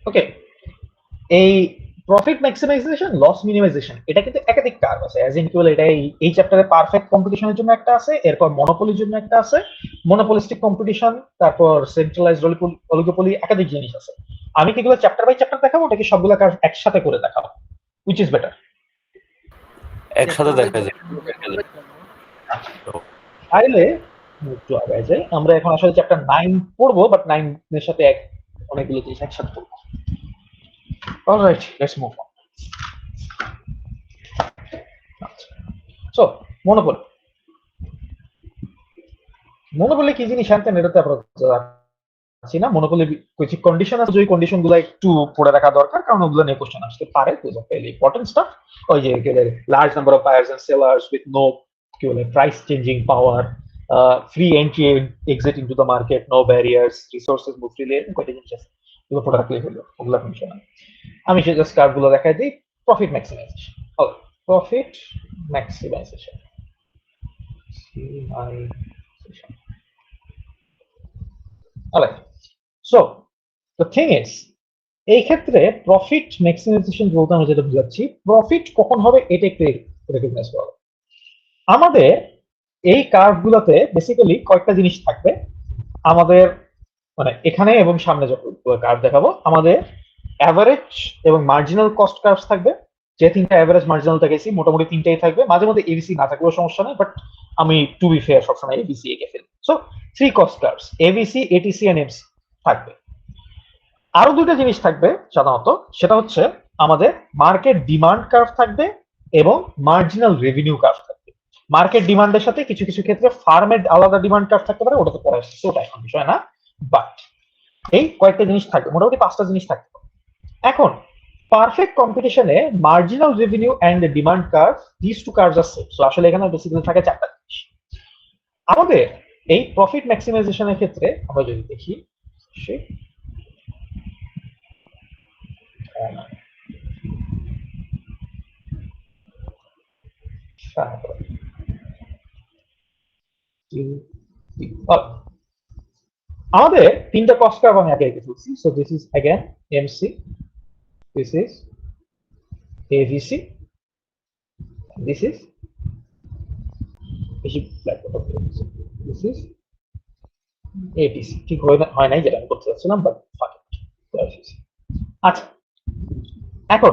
ওকে, এই profit maximization, loss minimisation, এটা কিন্তু একাধিক কার্ভ আছে। অ্যাজ ইন কিউল, এটা এই চ্যাপ্টারে পারফেক্ট কম্পিটিশনের জন্য একটা আছে, এরপর মনোপলির জন্য একটা আছে, মনোপলিস্টিক কম্পিটিশন, তারপর সেন্ট্রালাইজড অলিগোপলি, একাধিক জিনিস আছে। আমি কি এগুলো চ্যাপ্টার বাই চ্যাপ্টার দেখাবো, ওটা কি সবগুলো কার্ভ একসাথে করে দেখাবো, হুইচ ইজ বেটার? একসাথে দেখা যায়। তাইলে একটু আগায় যাই, আমরা এখন আসলে চ্যাপ্টার 9 পড়বো, বাট 9 এর সাথে অনেকগুলো জিনিস একসাথে পড়বো। Alright, let's move on. So monopoly, monopoly কি জিনিস জানতেন? এটাতে আমরা জানছি না। মনোপলি কিছু কন্ডিশন আছে, ওই কন্ডিশন গুলো একটু পড়ে রাখা দরকার, কারণ ওগুলো নিয়ে কোশ্চেন আসতে পারে। ইম্পর্টেন্ট স্টাফ, ওই যে large number of buyers and sellers with no কি বলে price changing power, free entry exit into the market, no barriers, resources move freely, কয়টা জিনিস আছে, এগুলো পড়ে রাখলেই হলো, ওগুলো কন্ডিশন। আমি সে জাস্ট কার্ভ গুলো দেখাই দিই। Profit maximisation, profit maximisation, alright, so the thing is, এই ক্ষেত্রে প্রফিট ম্যাক্সিমাইজেশন বলতে আমরা যেটা বুঝাচ্ছি, প্রফিট কখন হবে এটা একটু রেকগনাইজ করা। আমাদের এই কার্ভ গুলোতে বেসিক্যালি কয়েকটা জিনিস থাকবে আমাদের, মানে এখানে এবং সামনে যখন কার্ভ দেখাবো, আমাদের অ্যাভারেজ এবং মার্জিনাল কস্ট কার্ভ থাকবে। যে তিনটা অ্যাভারেজ মার্জিনাল দেখাইছি মোটামুটি তিনটাই থাকবে, মাঝে মধ্যে এবিসি না থাকলেও সমস্যা নেই, বাট আমি টু বি ফেয়ার সবসময় এবিসি এঁকে ফেলি। So 3 cost curves, ABC, ATC and MC থাকবে। আরো দুটো জিনিস থাকবে সাধারণত, সেটা হচ্ছে আমাদের মার্কেট ডিমান্ড কার্ভ থাকবে এবং মার্জিনাল রেভিনিউ কার্ভ থাকবে। মার্কেট ডিমান্ডের সাথে কিছু কিছু ক্ষেত্রে ফার্মের আলাদা ডিমান্ড কার্ভ থাকতে পারে, ওটা তো পরে আসছে, ওটা এখন বিষয় না, বাট এই কয়েকটা জিনিস থাকবে, মোটামুটি 5টা জিনিস থাকবে। এখন পারফেক্ট কম্পিটিশনে marginal revenue and demand curve, this two curves are same. So আসলে এখানে বেসিক্যালি থাকে 4টা জিনিস। আমাদের এই প্রফিট ম্যাক্সিমাইজেশনের ক্ষেত্রে আমরা যদি দেখি, আমাদের তিনটা কস্ট কার্ভ আমি আগে এঁকে ফেলছি। So this is again MC, this is ABC, this is this is ATC. ঠিক হয় নাই যেটা আমি করতে চাচ্ছিলাম, বাট আচ্ছা, এখন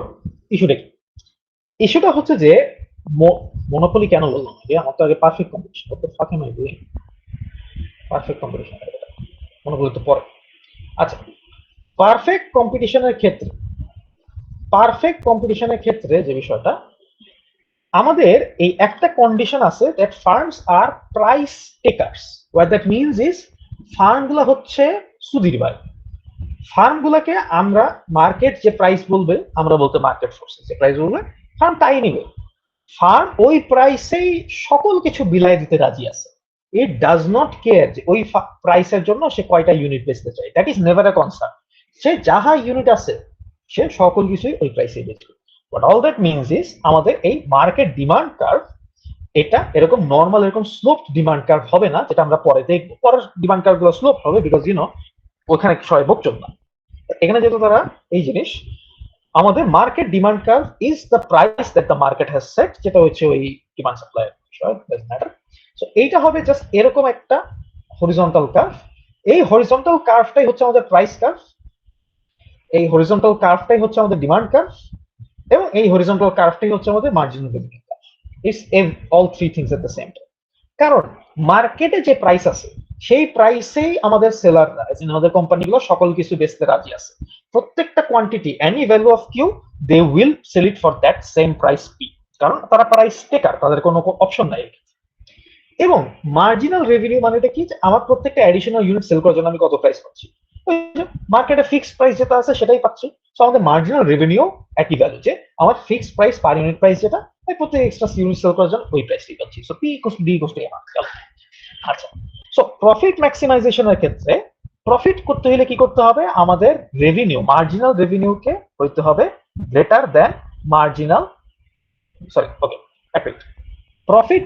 ইস্যুটা কি? ইস্যুটা হচ্ছে যে মনোপলি কেন বললাম আগে, আমার তো আগে পারফেক্ট কম্পিটিশন করতে ফাঁকে নয় বলি, পারফেক্ট কম্পিটিশন মনোপলি তো পরে। আচ্ছা, পারফেক্ট কম্পিটিশনের ক্ষেত্রে, পারফেক্ট কম্পিটিশনের ক্ষেত্রে যে বিষয়টা, আমাদের এই একটা কন্ডিশন আছে, that firms are price takers. What that means is, firm গুলা হচ্ছে সুদির ভাই। ফার্ম গুলাকে আমরা, মার্কেট যে প্রাইস বলবে, আমরা বলতে মার্কেট ফোর্স যে প্রাইস বলবে, ফার্ম তাই নিবে। ফার্ম ওই প্রাইসেই সকল কিছু বিলাই দিতে রাজি আছে। ইট ডাজ নট কেয়ার যে ওই প্রাইসের জন্য সে কয়টা ইউনিট বেচতে চায়, that is never a concern. সে যাহা ইউনিট আছে সে সকল কিছুই ওই প্রাইসে বেচবে। But all that means is, আমাদের এই মার্কেট ডিমান্ড কার্ভ, এটা এরকম নর্মাল এরকম স্লোপ ডিমান্ড কার্ভ হবে না, যেটা আমরা পরে দেখবো। পরের ডিমান্ড কার্ভ গুলো স্লোপ হবে, বিকজ ওখানে সবাই বকচোদ না। এখানে যেহেতু তারা এই জিনিস, আমাদের market demand curve is the price that the market has set, যেটা হচ্ছে ওই ডিমান্ড সাপ্লাই বিষয়, ডাজন্ট ম্যাটার। সো এইটা হবে জাস্ট এরকম একটা হরিজন্টাল কার্ভ। এই হরিজন্টাল কার্ভটাই হচ্ছে আমাদের প্রাইস কার্ভ, এই হরিজন্টাল কার্ভটাই হচ্ছে আমাদের ডিমান্ড কার্ভ, এবং এই হরিজন্টাল কার্ভটাই হচ্ছে আমাদের marginal revenue curve. It's all three things at the same time. কারণ মার্কেটে যে প্রাইস আছে সেই প্রাইসেই আমাদের সেলাররা, আমাদের কোম্পানিগুলো সকল কিছু বেচতে রাজি আছে। প্রত্যেকটা quantity, any value of Q, they will sell it for that same price P, কারণ তারা প্রাইস টেকার, তাদের কোনো অপশন নাই। এবং মার্জিনাল রেভিনিউ মানেটা কি, আমার প্রত্যেকটা অ্যাডিশনাল ইউনিট সেল করার জন্য আমি কত প্রাইস পাচ্ছি, মার্কেটে ফিক্সড প্রাইস যেটা আছে সেটাই পাচ্ছি। সো আমাদের মার্জিনাল রেভিনিউ একই ভ্যালু, যে আমার fixed price per unit price যেটা, প্রত্যেক এক্সট্রা ইউনিট সেল করার জন্য ওই প্রাইসটাই পাচ্ছি। So P equals to D equals to M. আচ্ছা, সো প্রফিট ম্যাক্সিমাইজেশনের ক্ষেত্রে প্রফিট করতে হলে কি করতে হবে, আমাদের রেভিনিউ, মার্জিনাল রেভিনিউকে হইতে হবে greater than marginal, sorry okay, profit,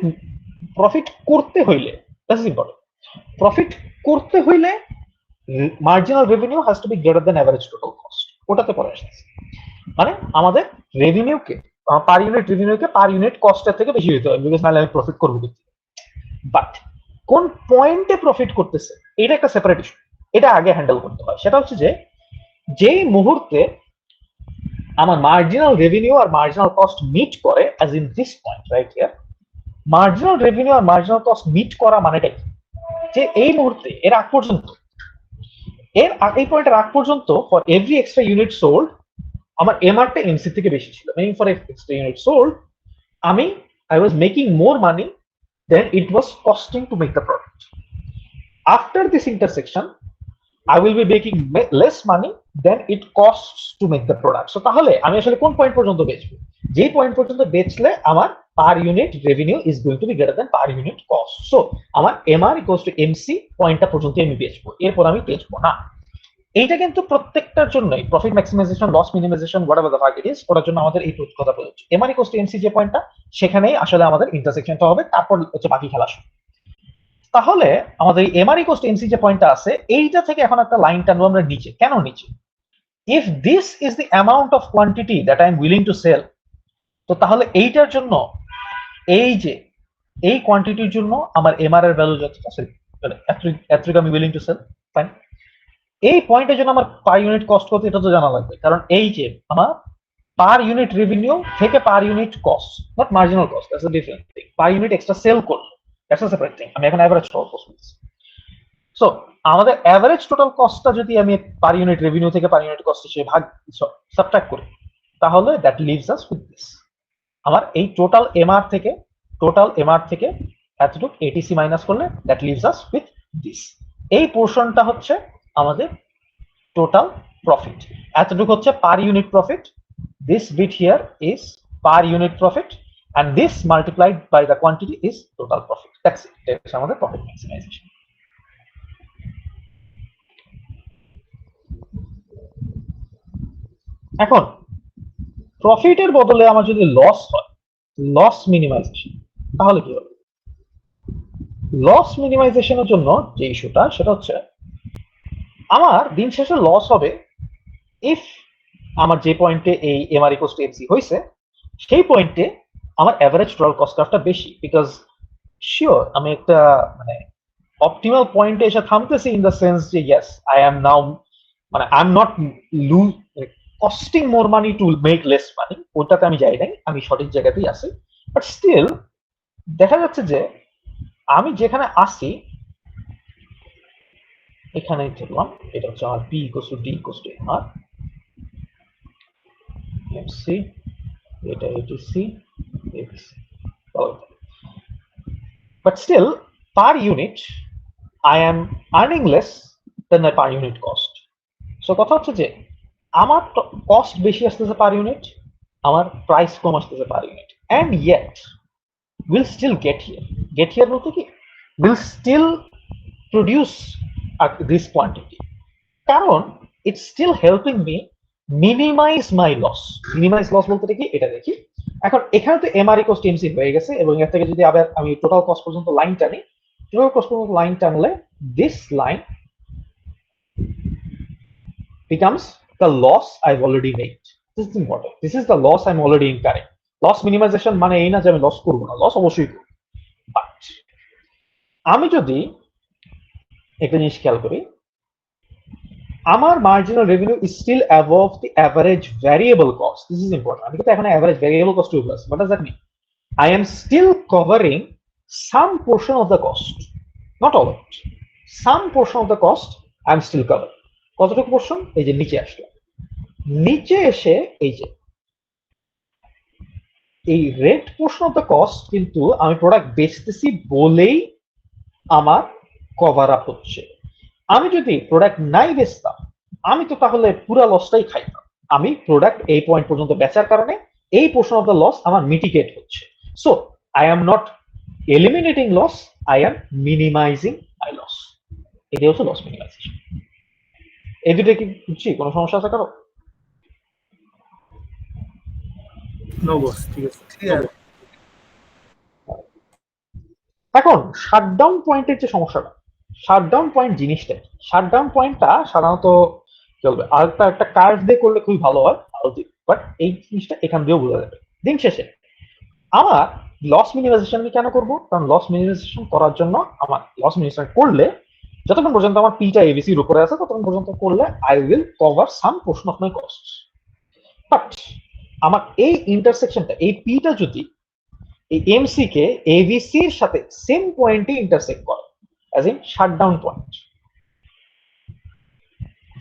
profit করতে হইলে, দ্যাটস ইম্পর্টেন্ট, প্রফিট করতে হইলে marginal revenue has to be greater than average total cost. ওটাতে পরে আসতেছে। মানে আমাদের রেভিনিউকে, পার ইউনিট রেভিনিউকে পার ইউনিট কস্টের থেকে বেশি দিতে হবে, বিকজ নাহলে আমি প্রফিট করবো। বাট কোন পয়েন্টে প্রফিট করতেছে এটা একটা সেপারেট ইস্যু, এটা আগে হ্যান্ডেল করতে হয়। সেটা হচ্ছে যে যেই মুহূর্তে আমার মার্জিনাল রেভিনিউ আর মার্জিনাল কস্ট মিট করে, as in this point right here, marginal revenue আর মার্জিনাল কস্ট মিট করা মানেটা কি, যে এই মুহূর্তে এর আগ পর্যন্ত, এই পয়েন্টের আগ পর্যন্ত for every extra unit sold আমার এমআরটা এমসি থেকে বেশি ছিল, meaning for extra unit sold আমি I was making more money than it was costing to make the product. After this intersection, I will be making less money than it costs to make the product. So তাহলে আমি আসলে কোন point পর্যন্ত বেচবো, যে point পর্যন্ত বেচলে আমার per unit revenue is going to be greater than per unit cost. So আমার এমআর ইকুয়ালস টু এমসি পয়েন্টটা পর্যন্ত আমি বেচবো, এরপর আমি বেচবো না। এইটা কিন্তু প্রত্যেকটার জন্যই profit maximization, loss minimization, whatever the fuck it is, ওটার জন্য আমাদের এই কথা প্রযোজ্য। এমআর ইকুয়ালস টু এমসি যে পয়েন্টটা, সেখানেই আসলে আমাদের ইন্টারসেকশনটা হবে, তারপর হচ্ছে বাকি খেলা শুরু। তাহলে আমাদের এমআর ইকুয়ালস টু এমসি যে পয়েন্টটা আছে, এইটা থেকে এখন একটা লাইন টানবো আমরা নিচে। কেন নিচে? If this is the amount of quantity that I am willing to sell, তো তাহলে এইটার জন্য, এই যে এই কোয়ান্টিটির জন্য আমার এমআর এর ভ্যালু যতটা, এতটুকু আমি উইলিং টু সেল, ফাইন। এই পয়েন্টের জন্য আমার পার ইউনিট কস্ট কত এটা তো জানা লাগবে, কারণ এই যে আমার পার ইউনিট রেভিনিউ থেকে per unit cost, not marginal cost, that's a different thing. Per unit extra sell করলো, দ্যাটস আ সেপারেট থিং। আমি এখন এভারেজ টোটাল কস্ট বলছি। সো আমাদের এভারেজ টোটাল কস্টটা যদি আমি পার ইউনিট রেভিনিউ থেকে পার ইউনিট কস্ট হিসেবে সাবট্রাক্ট করি, তাহলে that leaves us with this. আমার এই টোটাল এমআর থেকে এতটুকু এটিসি মাইনাস করলে that leaves us with this. এই পোর্শনটা হচ্ছে আমাদের টোটাল প্রফিট, এতটুকু হচ্ছে per unit profit. This bit here is per unit profit, and this multiplied by the quantity is total profit. That's it. That's আমাদের profit maximisation. এখন প্রফিটের বদলে আমার যদি লস হয়, লস মিনিমাইজেশন, তাহলে কি হবে? লস মিনিমাইজেশনের জন্য যে ইস্যুটা, সেটা হচ্ছে আমার দিন শেষে লস হবে ইফ আমার যে পয়েন্টে এই এমআর ইকুয়ালস টু এফসি হয়েছে, সেই পয়েন্টে আমার এভারেজ টোটাল কস্ট কার্ভটা বেশি, বিকজ শিওর আমি একটা মানে অপটিমাল পয়েন্টে এসে থামতেছি, ইন দ্য সেন্স যে ইয়েস আই এম নাও, মানে I am not costing more money to make less money, ওটাতে আমি যাই নাই, আমি সঠিক জায়গাতেই আছি। বাট স্টিল দেখা যাচ্ছে যে আমি যেখানে আসি, এখানেই ধরলাম এটা হচ্ছে আমার P equals to D equals to MR MC, এটা ATC ABC. But still, per unit, I am earning less than my per unit cost. So কথা হচ্ছে যে আমার কস্ট বেশি আসতেছে পার ইউনিট, আমার প্রাইস কম আসতেছে per unit, and yet we'll still get here বলতে কি, we'll still produce this quantity, কারণ it's still helping me minimize my loss. Minimize loss বলতে কি এটা দেখি। এখন এখানে তো এমআর ইকুয়ালস টু এমসি হয়ে গেছে, এবং এর থেকে যদি আবার আমি টোটাল কস্ট পর্যন্ত লাইন টানি, টোটাল কস্ট পর্যন্ত লাইন টানলে this line becomes the loss I've already made. This is important. This is the loss I'm already incurring. Loss minimization মানে এই না যে আমি লস করবো না, লস অবশ্যই করবো। বাট আমি যদি একটা জিনিস খেয়াল করি, আমার marginal revenue is still above the average variable cost. This is important. আমি কিন্তু এখন average variable cost too plus, what does that mean? I am still covering some portion of the cost, not all of it. Some portion of the cost I am still covering. কতটুকু portion? এই যে নিচে আসলো, নিচে এসে এই যে এই red portion of the cost কিন্তু আমি প্রোডাক্ট বেচতেছি বলেই আমার কভার আপ হচ্ছে। আমি যদি প্রোডাক্ট নাই বেচতাম, আমি তো তাহলে পুরো লসটাই খাইতাম। আমি প্রোডাক্ট এই পয়েন্ট পর্যন্ত বেচার কারণে এই পোর্শন অফ দ্য লস আমার মিটিগেট হচ্ছে। So I am not eliminating loss, I am minimizing my loss. এটাই হচ্ছে লস মিনিমাইজেশন। এই দুটো কি বুঝছি? কোনো সমস্যা আছে কারো? এখন শাটডাউন পয়েন্টের যে সমস্যাটা, শাটডাউন পয়েন্ট জিনিসটা, শাটডাউন পয়েন্টটা সাধারণত চলবে। আর একটা কার্ভ দিয়ে করলে খুবই ভালো হয়, বাট এই জিনিসটা এখান দিয়েও বোঝা যাবে। দিন শেষে আমার লস মিনিমাইজেশন আমি কেন করবো? কারণ লস মিনিমাইজেশন করার জন্য আমার লস মিনিমাইজেশন করলে যতক্ষণ পর্যন্ত আমার পিটা এবিসির উপরে আছে ততক্ষণ পর্যন্ত করলে I will cover some portion of my cost. But আমার এই ইন্টারসেকশনটা, এই পিটা যদি এই এমসি কে এবিসি এর সাথে সেম পয়েন্টে ইন্টারসেক্ট করে, as in shutdown point,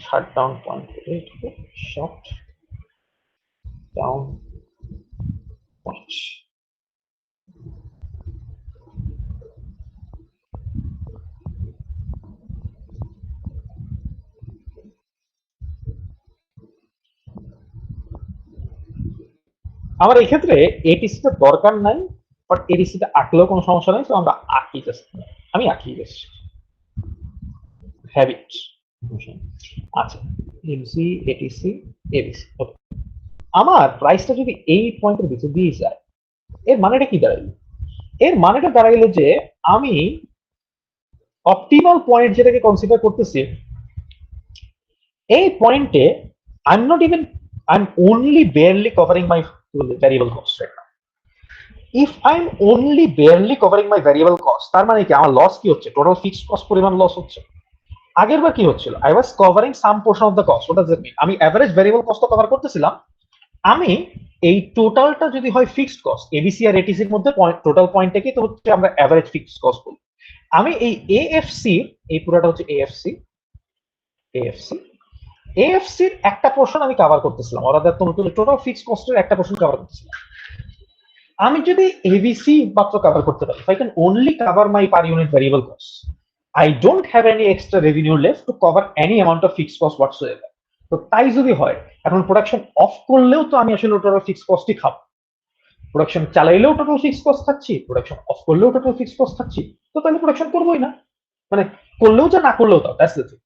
shutdown point, shut down point. আমার এই ক্ষেত্রে এটিসিটা দরকার নাই, বাট এটিসিটা আঁকলেও কোনো সমস্যা নেই, তো আমরা আঁকি জাস্ট, আমি আঁকি জাস্ট হ্যাবিট। আচ্ছা, এমসি এটিসি এবিসি, আমার প্রাইসটা যদি এই পয়েন্টের ভিতর দিয়ে যায়, এর মানেটা কি দাঁড়াইলো? এর মানেটা দাঁড়াইলো যে আমি অপটিমাল পয়েন্ট যেটাকে কনসিডার করতেছি, এই পয়েন্টে I am not even, I am only barely covering my variable cost right now. If I am only barely covering my variable cost, তার মানে কি আমার লস কি হচ্ছে? টোটাল ফিক্সড কস্ট পরিমাণ লস হচ্ছে। আগের বার কি হচ্ছিল? I was covering some portion of the cost. ওটা আমি এভারেজ ভ্যারিয়েবল কস্ট কভার করতেছিলাম। আমি এই টোটালটা যদি হয় ফিক্সড কস্ট, এবিসি আর এটিসির মধ্যে টোটাল পয়েন্টটাকে তো হচ্ছে আমরা এভারেজ ফিক্সড কস্ট বলি। আমি এই এএফসি, এই পুরোটা হচ্ছে এএফসি, এএফসি এএফসির একটা পোর্শন আমি কভার করতেছিলাম, ওরা টোটাল ফিক্সড কস্টের একটা পোর্শন কভার করতেছিলাম। আমি যদি এবিসি মাত্র কভার করতে পারি, I can only cover my per unit variable cost, I don't have any extra revenue left to cover any amount of fixed cost whatsoever. তো তাই যদি হয়, এখন প্রোডাকশন অফ করলেও তো আমি আসলে টোটাল ফিক্সড কস্টই খাবো। প্রোডাকশন চালাইলেও টোটাল ফিক্সড কস্ট থাকছি, প্রোডাকশন অফ করলেও টোটাল ফিক্সড কস্ট থাকছি, তো তাহলে প্রোডাকশন করবোই না। মানে করলেও যা না করলেও তাও, দ্যাটস দ্য থিং।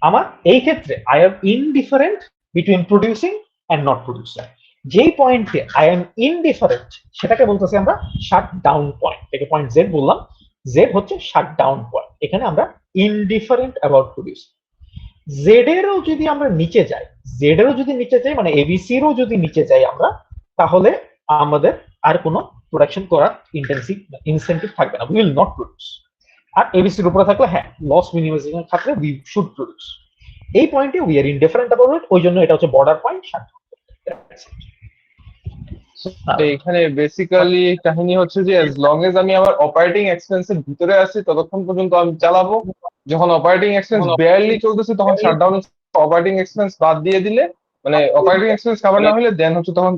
আমার এই ক্ষেত্রে I am indifferent between producing and not producing. যেই পয়েন্টে আই এম ইনডিফারেন্ট সেটাকে বলতেছি আমরা শাট ডাউন পয়েন্ট। এটাকে পয়েন্ট জেড বললাম, জেড হচ্ছে শাট ডাউন পয়েন্ট। এখানে আমরা ইনডিফারেন্ট অ্যাবাউট প্রোডিউসিং। জেড এরও যদি আমরা নিচে যাই, জেড এরও যদি নিচে যাই, মানে এবিসি এরও যদি নিচে যাই আমরা, তাহলে আমাদের আর কোনো প্রোডাকশন করার ইনসেন্টিভ থাকবে না, উই উইল নট প্রোডিউস। আর এবিসির উপরে থাকলে হ্যাঁ, লস মিনিমাইজেশন থাকলে উই শুড প্রোডিউস। এই পয়েন্টে we are indifferent about it, ওই জন্য এটা হচ্ছে বর্ডার পয়েন্ট। এখানে বেসিক্যালি কাহিনী হচ্ছে যে as long as আমি আমার অপারেটিং এক্সপেন্সের ভিতরে আছি ততক্ষণ পর্যন্ত আমি চালাবো। যখন অপারেটিং এক্সপেন্স বেয়ারলি চলতেছে তখন শাটডাউন অপারেটিং এক্সপেন্স বাদ দিয়ে দিলে, মানে অপারেটিং এক্সপেন্স কভার না হলে দেন হচ্ছে তখন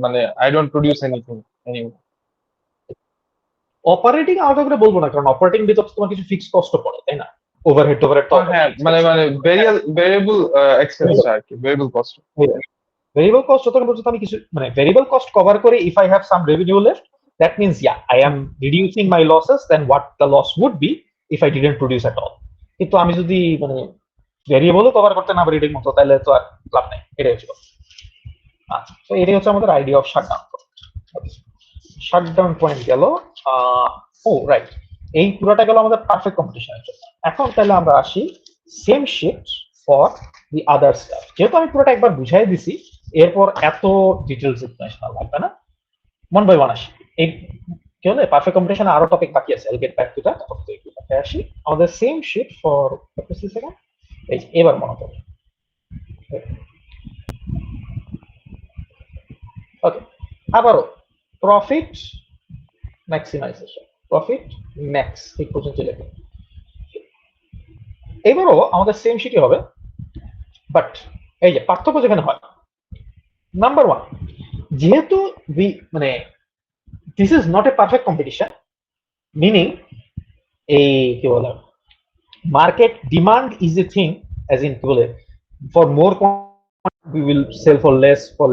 মানে I don't produce anything anymore. Operating আলাদা করে বলবো না, কারণ অপারেটিং ভিতর তোমার কিছু ফিক্সড কস্ট পড়ে, তাই না? ওভারহেড টোভারহেড তো হ্যাঁ, মানে ভেরিয়েবল এক্সপেন্স আর কি, ভেরিয়েবল কস্ট। ভেরিয়েবল কস্ট যতক্ষণ পর্যন্ত আমি কিছু মানে ভেরিয়েবল কস্ট কভার করে, if I have some revenue left, that means yeah I am reducing my losses then what the loss would be if I didn't produce at all. কিন্তু আমি যদি মানে ভেরিয়েবলও কভার করতে না পারি ঠিক মতো, তাহলে তো আর লাভ নাই। এটাই হচ্ছে কথা। আচ্ছা, তো এটাই হচ্ছে আমাদের idea of shutdown. Shutdown point গেল। ও রাইট, এই পুরোটা গেল আমাদের পারফেক্ট কম্পিটিশনের জন্য। এখন তাহলে আমরা আসি same shift for the other staff. যেহেতু আমি পুরোটা একবার বুঝাই দিছি, এরপর এত ডিটেলস লাগবে না, ওয়ান বাই ওয়ান আসি। এই কি হলে পারফেক্ট কম্পিটিশনে আরো টপিক বাকি আছে, আইল গেট ব্যাক টু দ্যাট। আসি আমাদের সেম শিফট ফর সেকেন্ড। এই এবার মনে করো, ওকে, আবারও প্রফিট ম্যাক্সিমাইজেশন, প্রফিট ম্যাক্স এই পর্যন্ত লেখে। এবারও আমাদের সেম শিটই হবে, বাট এই যে পার্থক্য যেখানে হয়, নাম্বার ওয়ান, যেহেতু মানে this is not a perfect competition, meaning এই কি বলে market demand is a thing, as in কি বলে for more we will sell for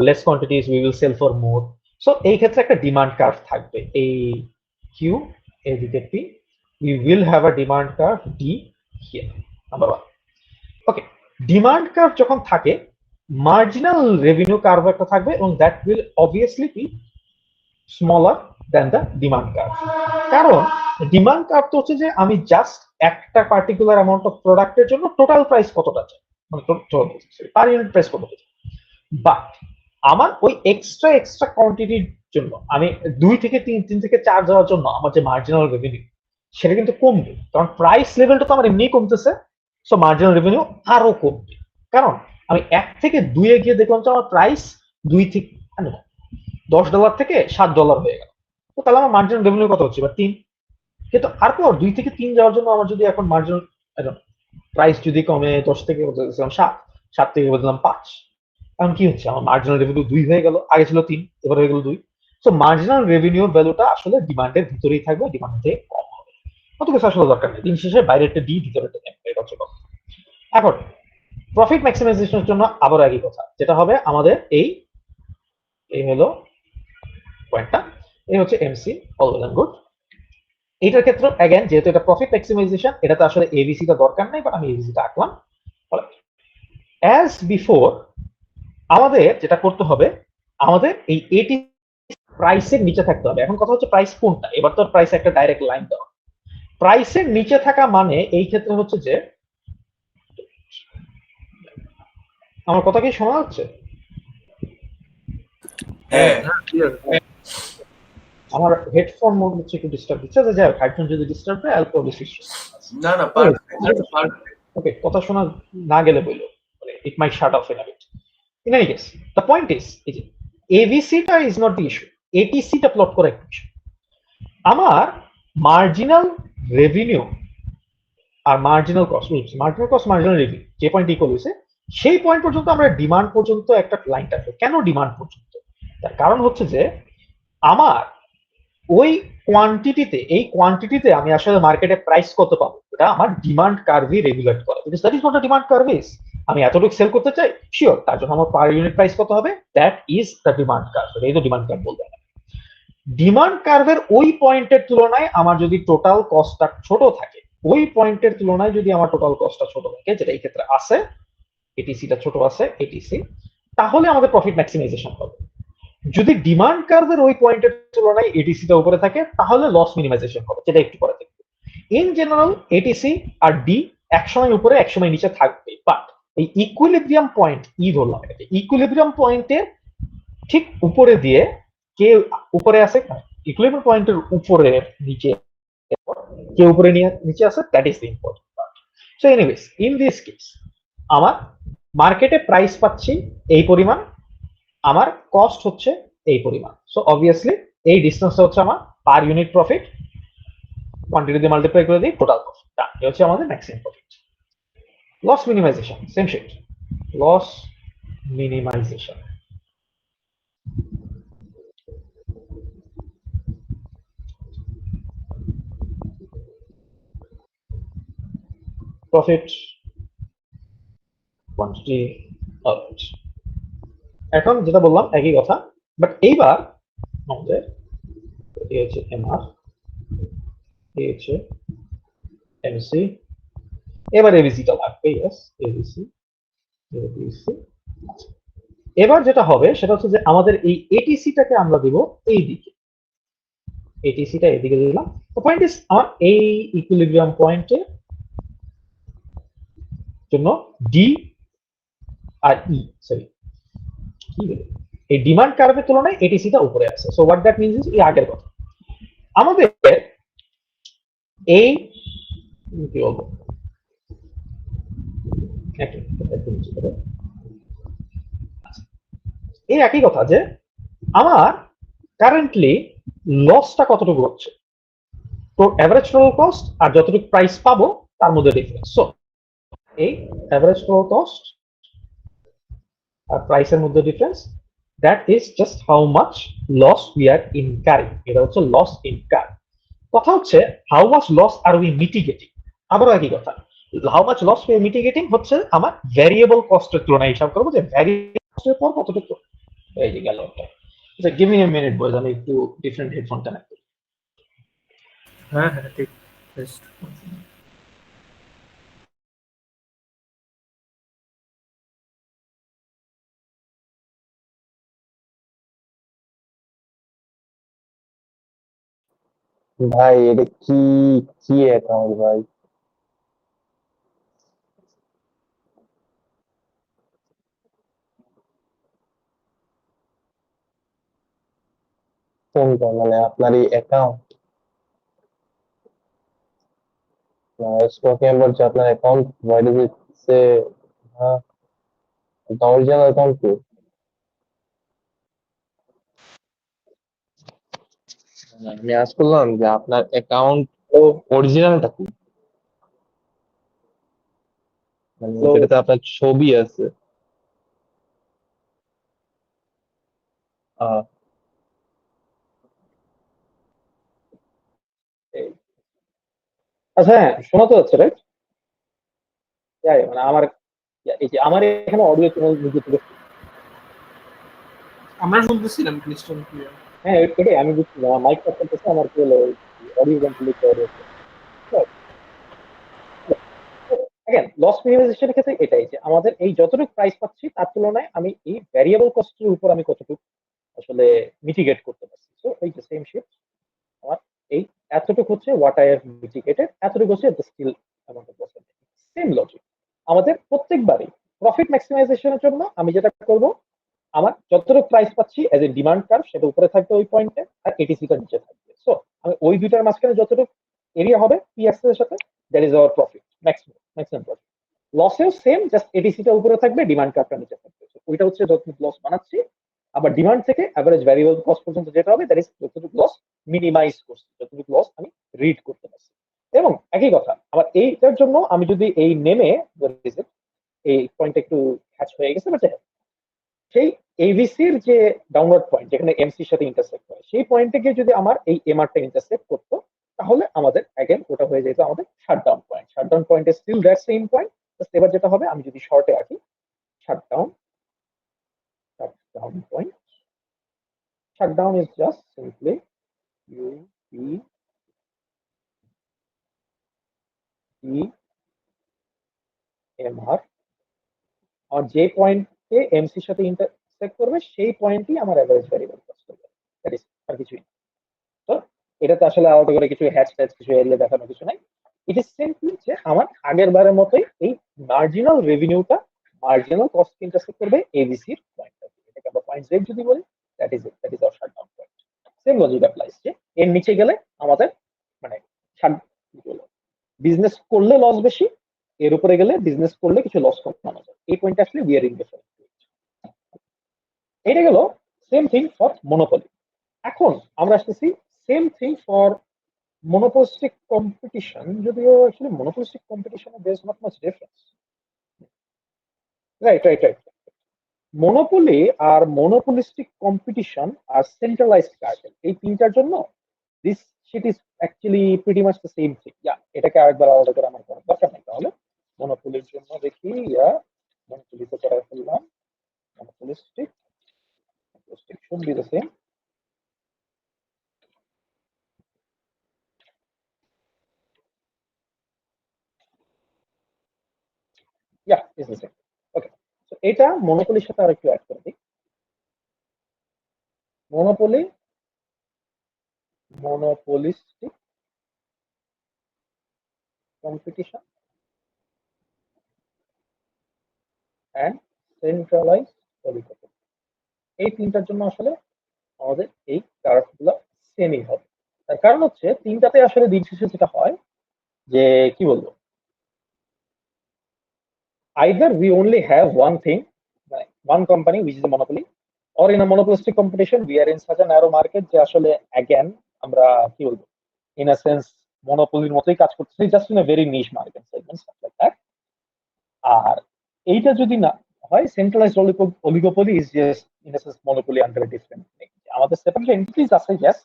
less quantities we will sell for more. So এই ক্ষেত্রে একটা ডিমান্ড কার্ভ থাকবে, এই কিউ এদিকে P, we will have a demand curve D here, number one. Okay, demand curve যখন থাকে, marginal revenue curve একটা থাকবে, এবং that will obviously be smaller than the demand curve. কারণ ডিমান্ড কার্ভ তো হচ্ছে যে আমি জাস্ট একটা পার্টিকুলার অ্যামাউন্ট অফ প্রোডাক্টের জন্য টোটাল প্রাইস কতটা চাই, মানে পার ইউনিট প্রাইস কত হচ্ছে। বাট আমার ওই এক্সট্রা কোয়ান্টিটির জন্য আমি 2 থেকে 3 থেকে 4 যাওয়ার জন্য আমার যে মার্জিনাল রেভিনিউ সেটা কিন্তু কমবে, কারণ প্রাইস লেভেলটা তো আমার এমনি কমতেছে। সো মার্জিনাল রেভিনিউ আরো কমবে, কারণ আমি 1 থেকে 2 গিয়ে দেখলাম যে আমার প্রাইস 2 থেকে $10 থেকে $7 হয়ে গেল। তো তাহলে আমার মার্জিনাল রেভিনিউ কত হচ্ছে, বা 3। কিন্তু তারপর 2 থেকে 3 যাওয়ার জন্য আমার যদি এখন মার্জিনাল প্রাইস যদি কমে 10 থেকে বলতেছিলাম 7 থেকে বললাম 5, এখন কি হচ্ছে, আমার মার্জিনাল রেভিনিউ 2 হয়ে গেল, আগে ছিল 3, এবার হয়ে গেল 2। সো মার্জিনাল রেভিনিউর ভ্যালুটা আসলে ডিমান্ডের ভিতরেই থাকবে, ডিমান্ড থেকে কম হবে, অত কিছু আসলে দরকার নেই। দিন শেষে বাইরেরটা ডি, ভিতরেরটা এম, এটা হচ্ছে কথা। এখন প্রফিট ম্যাক্সিমাইজেশনের জন্য আবার একই কথা, যেটা হবে আমাদের এই হলো পয়েন্টটা, এই হচ্ছে এমসি, অলওয়েজ এন্ড গুড। এটার ক্ষেত্রে অ্যাগেন যেহেতু এটা প্রফিট ম্যাক্সিমাইজেশন, এটাতে আসলে এবিসি টা দরকার নেই, বাট আমি এবিসি টা আঁকলাম। অ্যাজ বিফোর আমাদের যেটা করতে হবে, আমাদের এই এটি প্রাইসের নিচে থাকতে হবে। এখন কথা হচ্ছে প্রাইস কোনটা, এবার তো প্রাইস একটা ডাইরেক্ট লাইন দেওয়া। প্রাইসের নিচে থাকা মানে এই ক্ষেত্রে হচ্ছে যে, আমার কথা কি শোনা যাচ্ছে? হ্যাঁ আমার হেডফোন মনে হচ্ছে একটু ডিস্টার্ব দিচ্ছে, যে যাই হোক, হেডফোন যদি ডিস্টার্ব হয় অল্প বেশি। না না ওকে, কথা শোনা না গেলে বললো, it might shut off in a bit. In any case, the point is, এই যে এবিসিটা ইজ নট দি ইস্যু, এটিসিটা প্লট করে একটা ইস্যু। আমার মার্জিনাল রেভিনিউ আর মার্জিনাল কস্ট, মার্জিনাল রেভিনিউ যে পয়েন্ট ইকুয়াল হয়েছে, সেই পয়েন্ট পর্যন্ত আমরা ডিমান্ড পর্যন্ত একটা লাইন টানবো। কেন ডিমান্ড পর্যন্ত? তার কারণ হচ্ছে যে আমার ওই কোয়ান্টিটিতে আমি আসলে মার্কেটে প্রাইস কত পাবো, এটা আমার ডিমান্ড কার্ভই রেগুলেট করে, because that is not a demand curve is, আমি এতটুকু সেল করতে চাই, শিওর, তার জন্য আমার পার ইউনিট প্রাইস কত হবে, that is the demand curve. এই তো ডিমান্ড কার্ভ বলতে হয়। ডিমান্ড কার্ভের ওই পয়েন্টের তুলনায় আমার যদি টোটাল কস্টটা ছোট থাকে, ওই পয়েন্টের তুলনায় যদি আমার টোটাল কস্টটা ছোট থাকে, যেটা এই ক্ষেত্রে আছে, এটিসিটা ছোট আছে, এটিসি, তাহলে আমাদের প্রফিট ম্যাক্সিমাইজেশন হবে। যদি ডিমান্ড কার্ভের ওই পয়েন্টের তুলনায় এটিসিটা উপরে থাকে, তাহলে লস মিনিমাইজেশন হবে, যেটা একটু পরে দেখবো। ইন জেনারেল এটিসি আর ডি একসময় উপরে একসময় নিচে থাকবে, বাট এই ইকুইলিব্রিয়াম পয়েন্ট, ধরলাম এটাকে ইকুইলিব্রিয়াম পয়েন্টের ঠিক উপরে দিয়ে, কে উপরে আছে, ইকুইলিব্রিয়াম পয়েন্টের উপরে নিচে, কে উপরে নিচে আছে, that is the important part. So anyways, in this case আমার মার্কেটে প্রাইস পাচ্ছি এই পরিমাণ, আমার কস্ট হচ্ছে এই পরিমাণ। সো অবভিয়াসলি এই ডিসটেন্সটা হচ্ছে আমার পার ইউনিট প্রফিট, কোয়ান্টিটি দিয়ে মাল্টিপ্লাই করে দিই, টোটাল প্রফিট, এটা হচ্ছে আমাদের maximum profit. Loss minimization, same shit, loss minimization. Profit quantity out, এখন যেটা বললাম একই কথা, বাট এইবার আমাদের এই হচ্ছে এমআর, এই হচ্ছে এমসি, এবার এবিসিটা লাগবে, ইয়েস এবিসি, এবিসি। এবার যেটা হবে সেটা হচ্ছে যে আমাদের এই এটিসিটাকে আমরা দিব এই দিকে, এটিসিটা এদিকে দিলাম। তো পয়েন্ট ইজ, আমার এই ইকুইলিব্রিয়াম পয়েন্টের জন্য ডি আর ই, সরি কি বলে, এই ডিমান্ড কার্ভের তুলনায় এটিসিটা উপরে আছে। So what that means is, এই আগের কথা, আমাদের এই কি বলবো, এই একই কথা যে আমার কারেন্টলি লসটা কতটুকু হচ্ছে, তো এভারেজ টোটাল কস্ট আর যতটুকু প্রাইস পাবো তার মধ্যে ডিফারেন্স। সো এই এভারেজ টোটাল কস্ট আর প্রাইসের মধ্যে difference, that is just how much loss we are incurring, এটা হচ্ছে লস ইনকার। কথা হচ্ছে how much loss are we mitigating, আবারও একই কথা, how much loss we are mitigating হচ্ছে আমার ভ্যারিয়েবল কস্টের তুলনায় হিসাব করবো, যে ভ্যারিয়েবল কস্টের পর কতটুকু। এই যে গেল একটা, আচ্ছা গিভ মি আ মিনিট বয়স, আমি একটু ডিফারেন্ট হেডফোন কানেক্ট করি। হ্যাঁ হ্যাঁ ঠিক। Just ভাই এটা কি কি অ্যাকাউন্ট ভাই? কোনটা মানে আপনার এই অ্যাকাউন্ট talking about যে আপনার account why does it say the original account কি আমি আজ করলাম যে আপনার অ্যাকাউন্ট তো অরিজিনালটা কি মানে তো যেটাতে আপনার ছবি আছে আহ আচ্ছা, হ্যাঁ, শোনা তো যাচ্ছে, রাইট? মানে আমার এই যে আমার এখানে অডিও চ্যানেল নিজে থেকে, আমরা শুনতেছিলাম ক্রিস্টাল ক্লিয়ার। হ্যাঁ, এটাই আমি বুঝছি না, মাইক কাজ করতেছে, আমার কি হলো, অডিও কমপ্লিট করে দিয়েছে। অ্যাগেন লস মিনিমাইজেশনের ক্ষেত্রে এটাই যে আমাদের এই যতটুকু প্রাইস পাচ্ছি তার তুলনায় আমি এই ভ্যারিয়েবল কস্টের উপর আমি কতটুকু আসলে মিটিগেট করতে পারছি। সো এই যে সেম শিফট আমার এই এতটুকু হচ্ছে হোয়াট আই হ্যাভ মিটিগেটেড, এতটুকু হচ্ছে the still amount of loss. Same logic আমাদের প্রত্যেকবারই প্রফিট ম্যাক্সিমাইজেশনের জন্য আমি যেটা করব, আমার যতটুকু প্রাইস পাচ্ছি এজ এ ডিমান্ড কার্ভ সেটা উপরে থাকবে ওই পয়েন্টে, আর এটিসিটা নিচে থাকবে। সো আমি ওই দুইটার মাঝখানে যতটুকু এরিয়া হবে পি অ্যাক্সেস এর সাথে, that is our profit, maximum maximum profit. লসেও সেম, জাস্ট এটিসিটা উপরে থাকবে, ডিমান্ড কার্ভটা নিচে থাকবে। So, ওইটা হচ্ছে যতটুকু লস বানাচ্ছি, আবার ডিমান্ড থেকে অ্যাভারেজ ভ্যারিয়েবল কস্ট পর্যন্ত যেটা হবে দ্যাট ইজ যতটুকু লস মিনিমাইজ করছি, যতটুকু লস আমি রিড করতে পারছি। এবং একই কথা আবার এইটার জন্য আমি যদি এই নেমে এই পয়েন্ট একটু হ্যাচ হয়ে গেছে, বাট সেই এভিসির যে ডাউনলোড পয়েন্ট যেখানে এমসির সাথে ইন্টারসেক্ট হয়, সেই পয়েন্টে গিয়ে যদি আমার এই এমআরটা ইন্টারসেক্ট করতো, তাহলে আমাদের অ্যাগেন ওটা হয়ে যেত আমাদের shutdown point. Shutdown point is still that same point. এবার যেটা হবে, আমি যদি শর্টে আঁকি, shutdown shutdown point, shutdown is just simply U P E M R, আর যে পয়েন্টে এমসির সাথে ইন্টারসেক্ট করবে সেই পয়েন্টই আমার অ্যাভারেজ ভ্যারিয়েবল কস্ট হবে। দ্যাট ইজ আর কিছুই না। তো এটাতে আসলে আলাদা করে কিছু হ্যাচ ট্যাচ কিছু এরিয়া দেখানো কিছু নাই। ইট ইজ সিম্পলি যে আমার আগের বারের মতোই এই মার্জিনাল রেভিনিউটা মার্জিনাল কস্ট ইন্টারসেক্ট করবে এবিসির পয়েন্ট, এটাকে আমরা পয়েন্ট জেড যদি বলি, that is hour shutdown point. Same logic applies যে এর নিচে গেলে আমাদের মানে বিজনেস করলে লস বেশি, এর উপরে গেলে বিজনেস করলে কিছু লস কমানো যায়। এই পয়েন্ট আসলে উই আর ইন ডিফারেন্ট। এটা গেল সেম থিং ফর মনোপলি। এখন আমরা আসতেছি same thing for monopolistic competition, যদিও actually monopolistic competition there's not much difference. Right. Monopoly R monopolistic competition R centralized cartel, এই তিনটার জন্য this shit is actually pretty much the same thing. এটাকে আরেকবার আলাদা করে আমার করার দরকার নেই। তাহলে মনোপলির জন্য দেখি, মনোপলিতে করা ফেললাম, monopolistic should be the same. Is the same. Okay, so এটা মনোপলির সাথে আরেকটু অ্যাড করে দিই। monopolistic competition and centralized oligopoly, এই তিনটার জন্য আসলে আমাদের এই কার্ভ গুলো সেমই হবে। তার কারণ হচ্ছে তিনটাতে আসলে দিন শেষে যেটা হয় যে কি বলবো, either we only have one thing, one company which is a monopoly, or in a monopolistic competition we are in such a narrow market যে আসলে again আমরা কি বলবো, in a sense মনোপলির মতোই কাজ করতেছি, just in a very niche market segment, stuff like that. আর এইটা যদি না হয়, centralized oligopoly is just in a sense monopoly under a different name. আমাদের সেপারেট এন্টিটিস আছে, ইয়েস,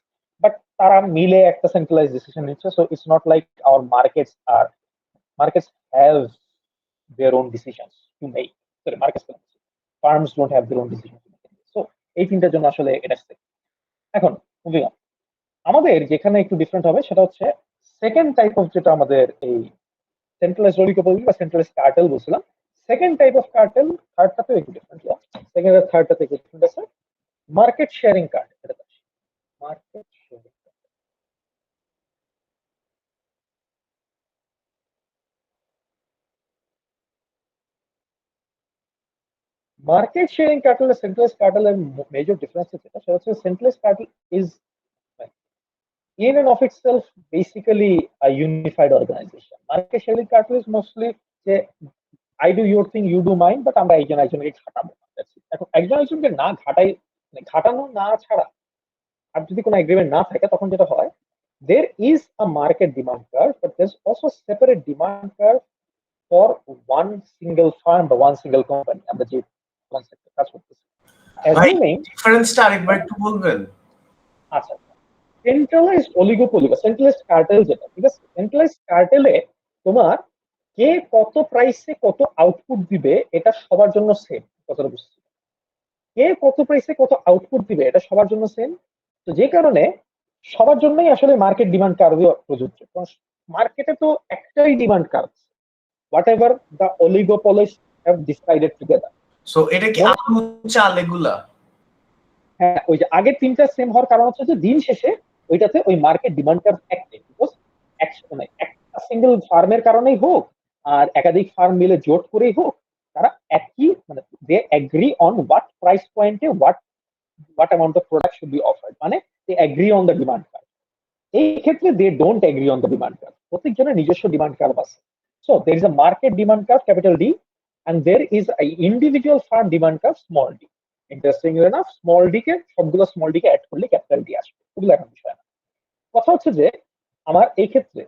বাট তারা মিলে একটা সেন্ট্রালাইজড ডিসিশন নিচ্ছে। So it's not like our markets have their own decisions to make. Sorry, markets firms don't have their own decision to make. So এই তিনটার জন্য আসলে এটা এখন মুভিং অন, আমাদের যেখানে একটু ডিফারেন্ট হবে সেটা হচ্ছে সেকেন্ড টাইপ অফ, যেটা আমাদের এই সেন্ট্রালাইজড অলিগোপলি বা সেন্ট্রালাইজড কার্টেল বলছিলাম। সেকেন্ড টাইপ অফ কার্টেল, থার্ডটাতে একটু ডিফারেন্ট, সেকেন্ড আর থার্ডটাতে একটু ডিফারেন্ট আছে। মার্কেট শেয়ারিং কার্টেল, এটা market sharing market sharing cartel আর সেন্ট্রালাইজড কার্টেলের মেজর ডিফারেন্স যেটা, সেটা হচ্ছে centralised cartel is in and of itself basically a unified organization. Market sharing cartel is mostly যে I do your thing, you do mine, but আমরা একজন একজনকে ঘাটাবো না। That's it. এখন একজন একজনকে না ঘাটাই, মানে ঘাটানো না ছাড়া আর যদি কোনো এগ্রিমেন্ট না থাকে তখন যেটা হয়, there is a market demand curve, but there's also separate demand curve for one single firm বা one single company। আমরা যে কনসেপ্টে কাজ করতেছি, ভাই assuming ডিফারেন্সটা আরেকবার একটু বলবেন? আচ্ছা সেন্ট্রালাইজড অলিগোপলি বা সেন্ট্রালাইজড কার্টেল যেটা, ঠিক আছে, সেন্ট্রালাইজড কার্টেলে তোমার কে কত প্রাইসে কত আউটপুট দিবে এটা সবার জন্য সেম। কথাটা বুঝছি, কে কত প্রাইসে কত আউটপুট দিবে এটা সবার জন্য সেম। তো যে কারণে সবার জন্যই আসলে মার্কেট ডিমান্ড কার্ভ প্রযোজ্য। মার্কেটে তো একটাই demand curve, whatever the oligopolist have decided together. So এটা কি আলু চাল এগুলা? হ্যাঁ, ওই যে আগের তিনটা সেম হওয়ার কারণ হচ্ছে যে দিন শেষে ওইটাতে ওই মার্কেট ডিমান্ড কার্ভ একটাই, বিকজ মানে একটা সিঙ্গেল ফার্মের কারণেই হোক আর একাধিক ফার্ম মিলে জোট করেই হোক, তারা একই মানে they agree on what price পয়েন্টে what amount of product should be offered, মানে they agree on the demand curve. এই ক্ষেত্রে they don't agree on the demand curve, প্রত্যেকজনের নিজস্ব ডিমান্ড কার্ভ আছে। So there is a market demand curve capital D and there is a individual farm demand curve small d. Interesting enough, small d কে সবগুলো small D কে add করলে capital D আসবে, ওগুলো এখন বিষয় না। কথা হচ্ছে যে আমার এই ক্ষেত্রে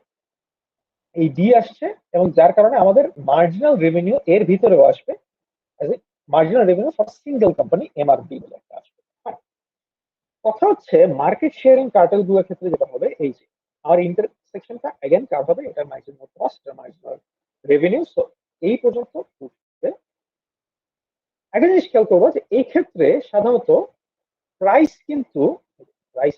এই ডি আসছে এবং যার কারণে আমাদের মার্জিনাল রেভিনিউ এর ভিতরেও আসবে, marginal revenue for single company MRB বলে একটা আসবে। কথা হচ্ছে মার্কেট শেয়ারিং কার্টেল গুলোর ক্ষেত্রে যেটা হবে, এই যে আমার ইন্টারসেকশনটা এগেন কার হবে, এটা মার্জিনাল কস্ট আর মার্জিনাল রেভিনিউ। সো এই পর্যন্ত একটা জিনিস খেয়াল করবো যে এই ক্ষেত্রে সাধারণত প্রাইস কিন্তু প্রাইস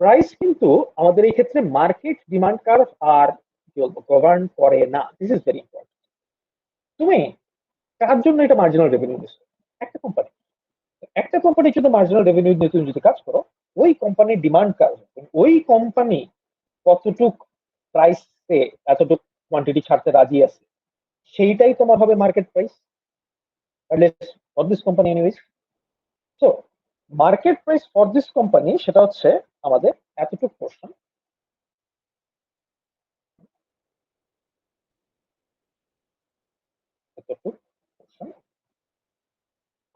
প্রাইস কিন্তু আমাদের এই ক্ষেত্রে মার্কেট ডিমান্ড কার্ভ আর কি বলবো গভর্ন করে না। This is very important. তুমি কার জন্য এটা মার্জিনাল রেভিনিউ দিচ্ছ? একটা কোম্পানি, একটা কোম্পানির জন্য মার্জিনাল রেভিনিউ নিয়ে তুমি যদি কাজ করো, ওই কোম্পানির ডিমান্ড কার্ভ, ওই কোম্পানি কতটুক প্রাইসে এতটুক কোয়ান্টিটি ছাড়তে রাজি আছে, সেইটাই তোমার হবে market price for this company anyways. So market price for this company সেটা হচ্ছে আমাদের এতটুক পোর্শন,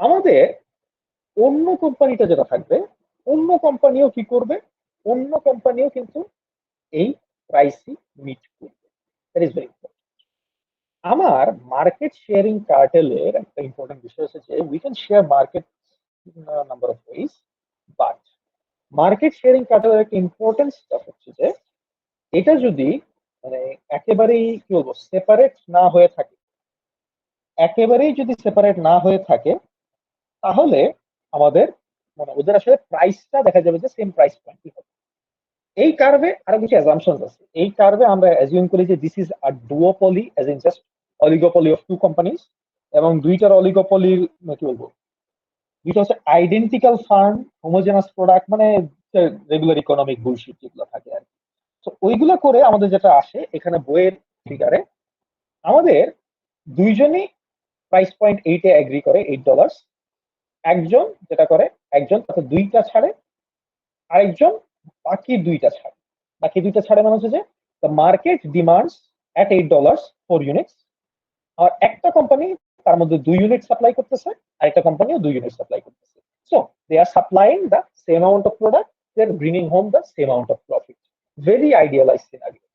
আমাদের অন্য কোম্পানিটা যেটা থাকবে, অন্য কোম্পানিও কি করবে, অন্য কোম্পানিও কিন্তু এই প্রাইসই মিট করবে। That is very important. আমার মার্কেট শেয়ারিং কার্টেলের একটা ইম্পর্টেন্ট বিষয় হচ্ছে যে we can share market number of ways, but market sharing কার্টেলের একটা ইম্পর্টেন্ট স্টাফ হচ্ছে যে এটা যদি মানে একেবারেই কি বলবো সেপারেট না হয়ে থাকে, একেবারেই যদি সেপারেট না হয়ে থাকে, তাহলে আমাদের মানে ওদের আসলে প্রাইসটা দেখা যাবে যে সেম প্রাইস পয়েন্টই হবে। এই কার্ভে আরো কিছু অ্যাজাম্পশন আছে। এই কার্ভে আমরা অ্যাজিউম করি যে this is a duopoly, as in just oligopoly of two companies, এবং দুইটার অলিগোপলির কি বলবো, দুইটা হচ্ছে আইডেন্টিক্যাল ফার্ম, হোমোজেনাস প্রোডাক্ট, মানে রেগুলার ইকোনমিক বুলশিট যেগুলো থাকে আর কি। তো ওইগুলো করে আমাদের যেটা আসে এখানে বইয়ের ফিগারে, আমাদের দুইজনই প্রাইস পয়েন্ট 8 এ এগ্রি করে, $8। একজন যেটা করে, একজন তাতে দুইটা ছাড়ে, আরেকজন বাকি দুইটা ছাড়ে। বাকি দুইটা ছাড়ে মানে হচ্ছে যে the market demands at $8 for units, আর একটা কোম্পানি তার মধ্যে 2 ইউনিট সাপ্লাই করতেছে, আর একটা কোম্পানিও 2 ইউনিট সাপ্লাই করতেছে। So they are supplying the same amount of product, they are bringing home the same amount of profit. Very idealize scenario.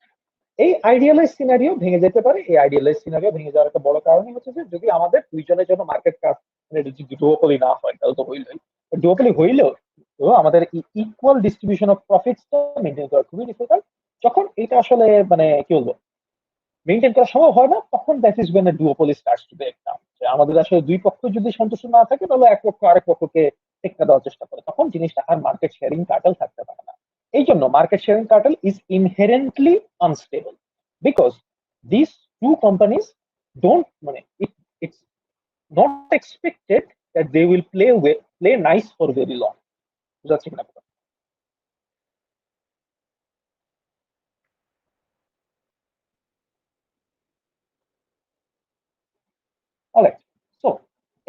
এই আইডিয়ালাইজ সিনারিও ভেঙে যেতে পারে। এই আইডিয়ালাইজ সিনারিও ভেঙে যাওয়ার একটা বড় কারণই হচ্ছে যে যদি আমাদের দুইজনের জন্য মার্কেট কাজ মানে ডুওপলি না হয়, তাহলে তো হইলই। ডুওপলি হইলেও তো আমাদের ইকুয়াল ডিস্ট্রিবিউশন অফ প্রফিটসটা মেনটেন করা খুবই ডিফিকাল্ট। যখন এটা আসলে মানে কি বলবো মেনটেন করা সম্ভব হয় না, তখন that is when duopoly starts to break down. আমাদের আসলে দুই পক্ষ যদি সন্তুষ্ট না থাকে, তাহলে এক পক্ষ আরেক পক্ষকে টেক্কা দেওয়ার চেষ্টা করে, তখন জিনিসটা আর মার্কেট শেয়ারিং কার্টেল থাকতে পারে না। এই জন্য market sharing cartel is inherently unstable, because this two companies don't মানে it's not expected that they will play nice for very long. বুঝাচ্ছি কিনা?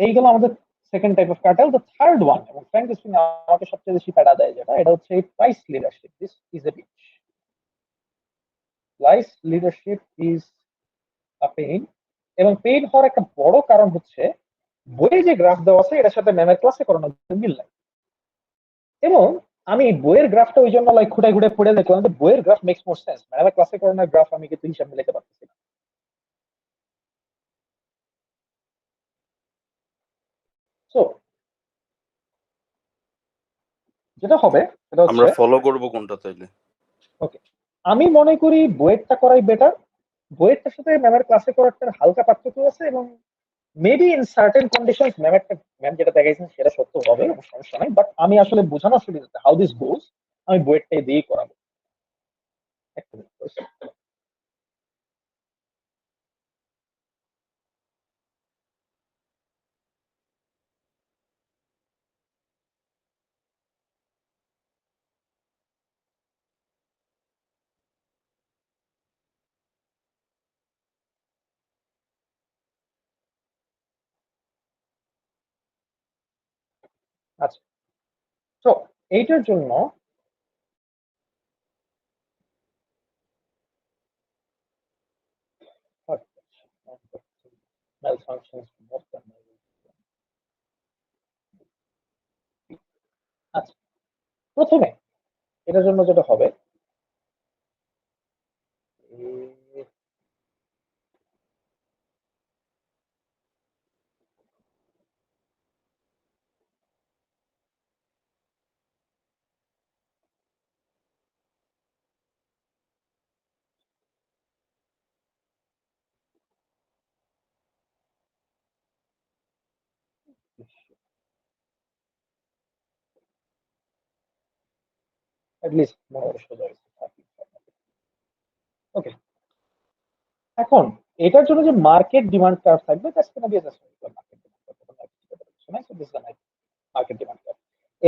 এইগুলো আমাদের second type of cartel. The third one, এবং ফ্র্যাঙ্কলি স্পিকিং আমাকে সবচেয়ে বেশি প্যারা দেয় যেটা, এটা হচ্ছে price leadership. This is a bitch. Price leadership is a pain, এবং পেইন হওয়ার একটা বড় কারণ হচ্ছে বইয়ে যে গ্রাফ দেওয়া আছে এটার সাথে ম্যামের ক্লাসে করানোর মিল নাই। এবং আমি বইয়ের গ্রাফটা ওই জন্য লাইক খুঁটে খুঁটে পড়ে দেখলাম যে বইয়ের গ্রাফ মেক্স মোর সেন্স, ম্যামের ক্লাসে করানোর গ্রাফ আমি কিন্তু হিসাব মিলাতে পারতেছি না। সো যেটা হবে সেটা হচ্ছে, আমরা ফলো করব কোনটা তাইলে? ওকে, আমি মনে করি বইয়েরটা করাই বেটার। বইয়েরটার সাথে ম্যামের ক্লাসে করাটার হালকা পার্থক্য আছে, এবং maybe in certain conditions ma'am যেটা দেখাইছেন সেটা সত্য হবে, সমস্যা নাই। বাট আমি আসলে বোঝানোর সুবিধাতে হাউ দিস গোজ আমি বইয়েরটাই দিয়েই করাবো। একটা minute, please। আচ্ছা, তো এইটার জন্য malfunctions more than আচ্ছা, প্রথমে এটার জন্য যেটা হবে, at least মনে সোজা হয়েছে। ওকে, এখন এটার জন্য যে মার্কেট ডিমান্ড কার্ভ থাকবে, that's gonna be a market demand market demand curve.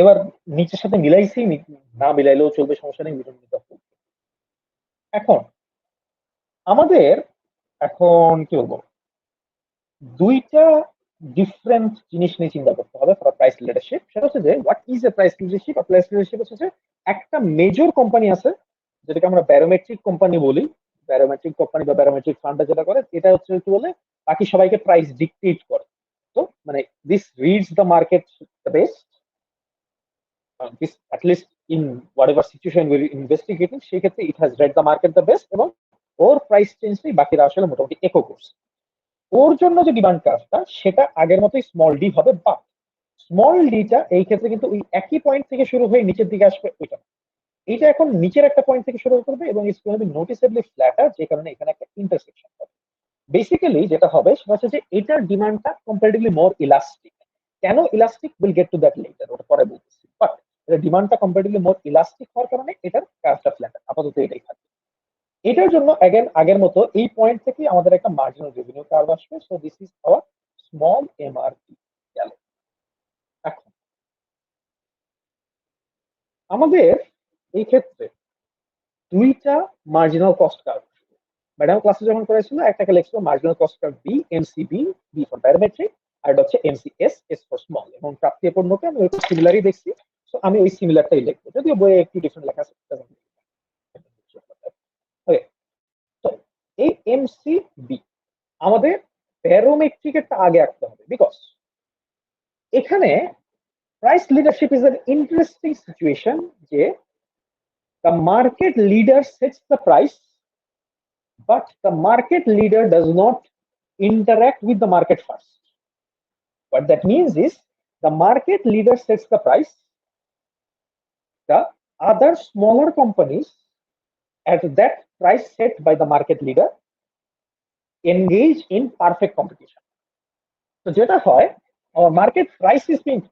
এবার নিচের সাথে মিলাইছি, না মিলাইলেও চলবে, সমস্যা নেই। এখন আমাদের এখন কি বলবো, দুইটা ডিফারেন্ট জিনিস নিয়ে চিন্তা করতে হবে ফর প্রাইস লিডারশিপ। সেটা হচ্ছে যে what is a price leadership. আর প্রাইস লিডারশিপ হচ্ছে যে একটা মেজর কোম্পানি আছে যেটাকে আমরা ব্যারোমেট্রিক কোম্পানি বলি। ব্যারোমেট্রিক কোম্পানি বা ব্যারোমেট্রিক ফান্ডটা যেটা করে, এটা হচ্ছে কি বলে, বাকি সবাইকে প্রাইস ডিকটেট করে। তো মানে this reads the market the best, this at least in what ever situation will investigating, সেই ক্ষেত্রে it has red the market the best, এবং ওর প্রাইস চেঞ্জটাই বাকিরা আসলে মোটামুটি একো করছে। ওর জন্য যে ডিমান্ড কার্ভটা সেটা আগের মতোই স্মল ডি হবে, বা স্মল ডিটা এই ক্ষেত্রে কিন্তু ওই একই পয়েন্ট থেকে শুরু হয়ে নিচের দিকে আসবে ওইটা। এইটা এখন নিচের একটা পয়েন্ট থেকে শুরু করবে এবং it's gonna be noticeably platter, যে কারণে এখানে একটা ইন্টারসেকশন হবে। বেসিক্যালি যেটা হবে সেটা হচ্ছে যে এটার ডিমান্ডটা কম্পারেটিভলি মোর ইলাস্টিক। কেন elastic, will get to that later, ওটা পরে বলতেছি। বাট এটা ডিমান্ডটা কম্পারেটিভলি মোর ইলাস্টিক হওয়ার কারণে এটার কার্ভটা ফ্ল্যাটার, আপাতত এটাই থাকবে। এটার জন্য আগের মতো এই পয়েন্ট থেকে আমাদের একটা মার্জিনাল রেভিনিউ কার্ভ আসবে। So this is our small MRP. গেল। এখন আমাদের এই ক্ষেত্রে দুইটা মার্জিনাল কস্ট কার্ভ, ম্যাডাম ক্লাসে যখন করেছিল একটাকে লিখছিল marginal cost curve B, MCB, B for barometric, আর এটা হচ্ছে এমসিএস, এস ফর স্মল। এবং প্রাপ্তির পণ্যকে আমি ওই সিমিলারই দেখছি, সো আমি ওই সিমিলারটাই লিখবো, যদিও বইয়ে একটু ডিফারেন্ট লেখা আছে। ওকে, তো এই এমসিবি আমাদের প্যারামেট্রিকেরটা আগে আঁকতে হবে, বিকজ এখানে price leadership is an interesting situation, যে the market leader sets the price, but the market leader does not interact with the market first. What that means is the market leader sets the price, the other smaller companies at that price set by the market leader engage in perfect competition. So যেটা হয়, our market price is being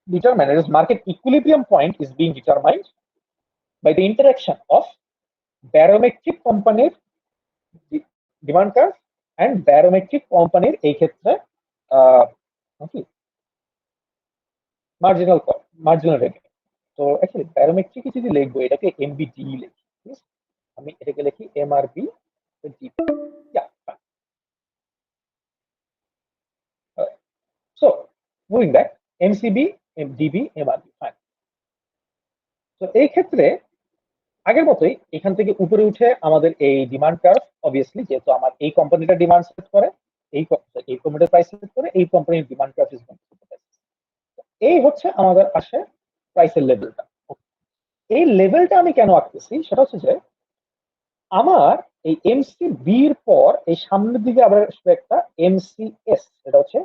determined, as market equilibrium point is being determined by the interaction of barometric company demand curve and barometric কোম্পানির এই ক্ষেত্রে marginal marginal revenue. তো actually barometric যদি লিখবো এটাকে MBD লিখি, আমি এটাকে লিখি MRB. So moving back, MCB, DB, MRB, fine. তো এই ক্ষেত্রে আগের মতোই এখান থেকে উপরে উঠে আমাদের এই ডিমান্ড কার্ভ, অবভিয়াসলি যেহেতু আমার এই কোম্পানিটা ডিমান্ড সেট করে, এই কোম্পানিটার প্রাইস সেট করে, এই কোম্পানির demand curve is going to be, এই হচ্ছে আমাদের আসে প্রাইসের লেভেলটা। এই লেভেলটা আমি কেন আঁকতেছি সেটা হচ্ছে যে আমার এই এমসি বির পর এই সামনের দিকে আবার আসবে একটা এমসিএস, এটা হচ্ছে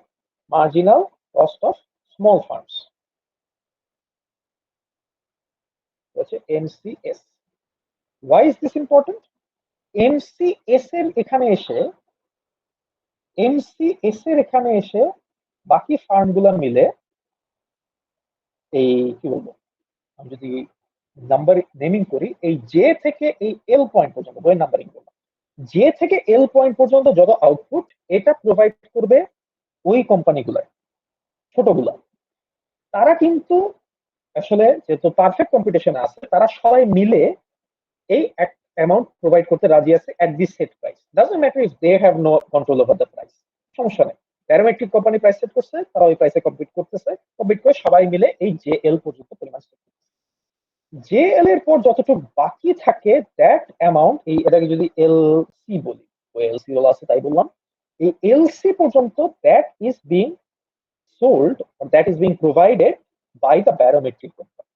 marginal cost of small firms, হচ্ছে MCS. Why is this important? MCS এর এখানে এসে বাকি ফার্মগুলো মিলে এই কি বলবো, আমি যদি নাম্বার নেমিং করি, এই জে থেকে এই এল পয়েন্ট পর্যন্ত বইয়ের নাম্বারিং করলাম, জে থেকে এল পয়েন্ট পর্যন্ত যত আউটপুট এটা প্রোভাইড করবে ওই কোম্পানিগুলো ছোটগুলা, তারা কিন্তু আসলে যেহেতু পারফেক্ট কম্পিটিশনে আছে, তারা সবাই মিলে এই অ্যামাউন্ট প্রোভাইড করতে রাজি আছে at this set price. Doesn't matter if they have no control over the price, সমস্যা নেই। প্যারামেট্রিক কোম্পানি প্রাইস সেট করছে, তারা ওই প্রাইসে কমপ্লিট করতেছে, কমপ্লিট করে সবাই মিলে এই জে এল পর্যন্ত পরিমাণ সেট করছে। জে এল এর পর যতটুকু বাকি থাকে দ্যাট অ্যামাউন্ট, এই এটাকে যদি এলসি বলি, ওই এলসি বলা আছে তাই বললাম, এই এলসি পর্যন্ত that is being sold or that is being provided by the barometric company.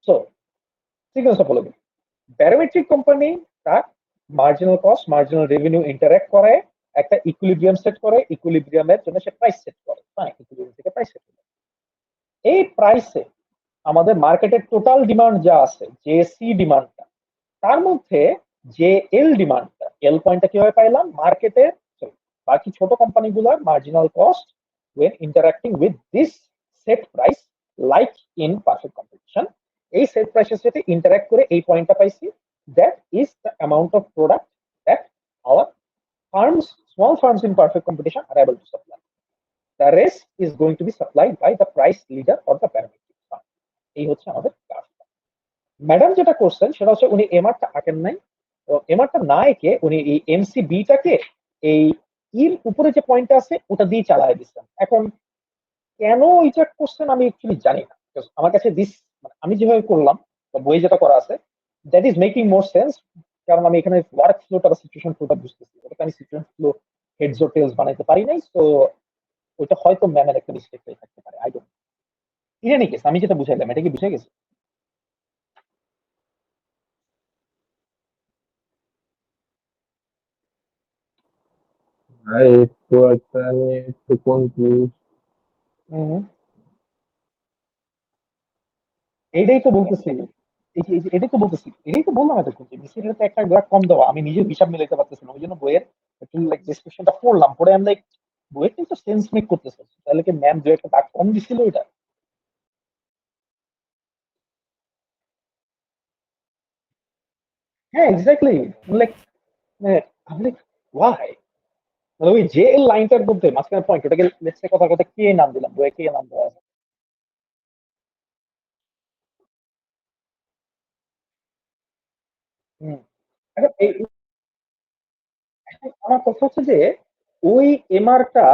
So sequence of following, barometric company তার marginal cost, marginal revenue interact করে একটা ইকুইলিব্রিয়াম সেট করে, ইকুইলিব্রিয়ামের জন্য সে প্রাইস সেট করে, হ্যাঁ ইকুইলিব্রিয়াম থেকে প্রাইস সেট করে। এই প্রাইসে আমাদের মার্কেটের টোটাল ডিমান্ড যা আছে, যে সি ডিমান্ডটা, তার মধ্যে যে এল ডিমান্ডটা, এল পয়েন্টটা কিভাবে পাইলাম, মার্কেটের বাকি ছোট কোম্পানিগুলোর marginal cost when interacting with this set price like in perfect competition, এই সেট প্রাইসের সাথে ইন্টারঅ্যাক্ট করে এই পয়েন্টটা পাইছি, that is the amount of product that our farms, small farms in perfect competition are able to supply. The rest is going to be supplied by the price leader or the parametric farm. এই হচ্ছে আমাদের কাজ। Madam যেটা করছেন সেটা হচ্ছে উনি এমআরটা আঁকেন নাই, এমআরটা না এঁকে উনি এই এমসিবিটাকে এই ইর উপরে যে পয়েন্টটা আছে ওটা দিয়ে চালায় দিচ্ছেন। এখন কেন এটা করছেন আমি অ্যাকচুয়ালি জানি না, আমার কাছে দিস আমি যেভাবে করলাম বা বই যেটা করা আছে that is making more sense, কারণ আমি এখানে ওয়ার্ক ফ্লোটা বা সিচুয়েশন ফ্লোটা বুঝতেছি, ওটাকে আমি situation flow heads or tails বানাইতে পারি নাই, তো ওইটা হয়তো ম্যামের একটা মিস্টেক হয়ে থাকতে পারে, I don't. In any case আমি যেটা বুঝাইলাম এটা কি বুঝে গেছে? একটু একটা আমি একটু কনফিউজ। এইটাই তো বলতেছি, এটাই তো বললাম এতক্ষণ যে মিসির একটা গ্রাফ কম দেওয়া, আমি নিজে হিসাব মিলাইতে পারতেছি না, ওই জন্য বইয়ের একটু লাইক ডেসক্রিপশনটা পড়লাম, পড়ে আমি লাইক বইয়ের কিন্তু সেন্স মেক করতেছে, তাহলে কি ম্যাম দু একটা দাগ কম দিছিল এটা? হ্যাঁ এক্স্যাক্টলি, লাইক আমি লাইক ওয়াই, মানে ওই যে এর লাইনটার মধ্যে মাঝখানে পয়েন্ট, ওটাকে লেটস সে কথা কথা কে নাম দিলাম, বইয়ে কে নাম দেওয়া আছে? হুম। এখন আমার কথা হচ্ছে যে ওই এমআরটা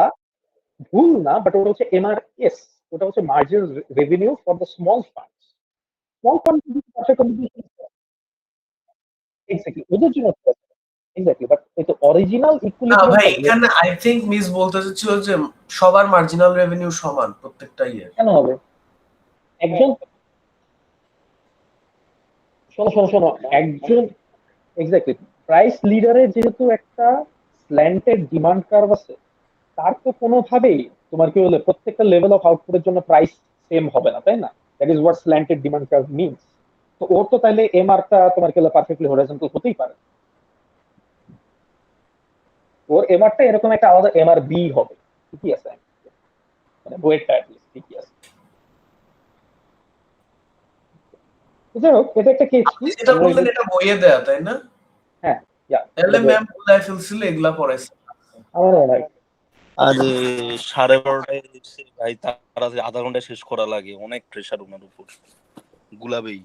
ভুল না, বাট ওটা হচ্ছে এমআরএস, ওটা হচ্ছে marginal revenue for the small firms. Small firm exactly ওদের জন্য এক্স্যাক্টলি, বাট ওই তো অরিজিনাল না ইকুইলিব্রিয়াম ভাই, এখানে আই থিংক মিস বলতে চাচ্ছিল যে সবার মার্জিনাল রেভিনিউ সমান প্রত্যেকটা ইয়ের। কেন হবে? একজন, শোনো শোনো শোনো, একজন এক্স্যাক্টলি প্রাইস লিডারের যেহেতু একটা স্ল্যান্টেড ডিমান্ড কার্ভ আছে, তার তো কোনোভাবেই তোমার কি বলে প্রত্যেকটা লেভেল অফ আউটপুটের জন্য প্রাইস সেম হবে না, তাই না? That is what slanted demand curve means. তো ওর তো তাইলে এমআরটা তোমার কি পারফেক্টলি হরিজন্টাল হতেই পারে, ওর এমআরটা এরকম একটা আলাদা এমআর বি হবে, ঠিকই আছে, মানে বইয়েরটা অ্যাটলিস্ট ঠিকই আছে। যাই হোক, এটা একটা কেস কি, আপনি যেটা বললেন এটা বইয়ে দেয়া, তাই না? হ্যাঁ তাহলে ম্যাম বলে ফেলছিল এগুলা পড়াইছে। আমার মনে হয় আরে 12:30টায় এসে ভাই, তারা যে আধা ঘন্টা শেষ করা লাগে, অনেক প্রেসার ওনার উপর, গুলাবেই।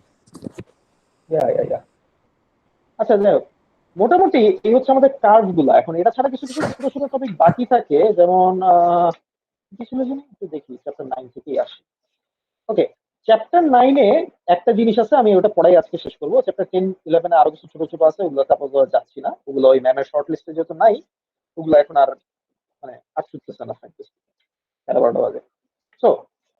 আচ্ছা যাই হোক, মোটামুটি এই হচ্ছে আমাদের কার্ভ গুলা। এখন এটা ছাড়া কিছু কিছু ছোট ছোট টপিক বাকি থাকে, যেমন পিছনে জন্য একটু দেখি চ্যাপ্টার 9 থেকেই আসি। ওকে, চ্যাপ্টার 9 এ একটা জিনিস আছে, আমি ওটা পড়াই আজকে শেষ করবো। চ্যাপ্টার 10 11 এ আরো কিছু ছোট ছোট আছে, ওগুলো তারপর যাচ্ছি না, ওগুলো ওই ম্যামের শর্ট লিস্টে যেহেতু নাই, ওগুলো এখন আর মানে আর ছুটতেছে না ফ্র্যাঙ্কলি, 11টা বাজে। সো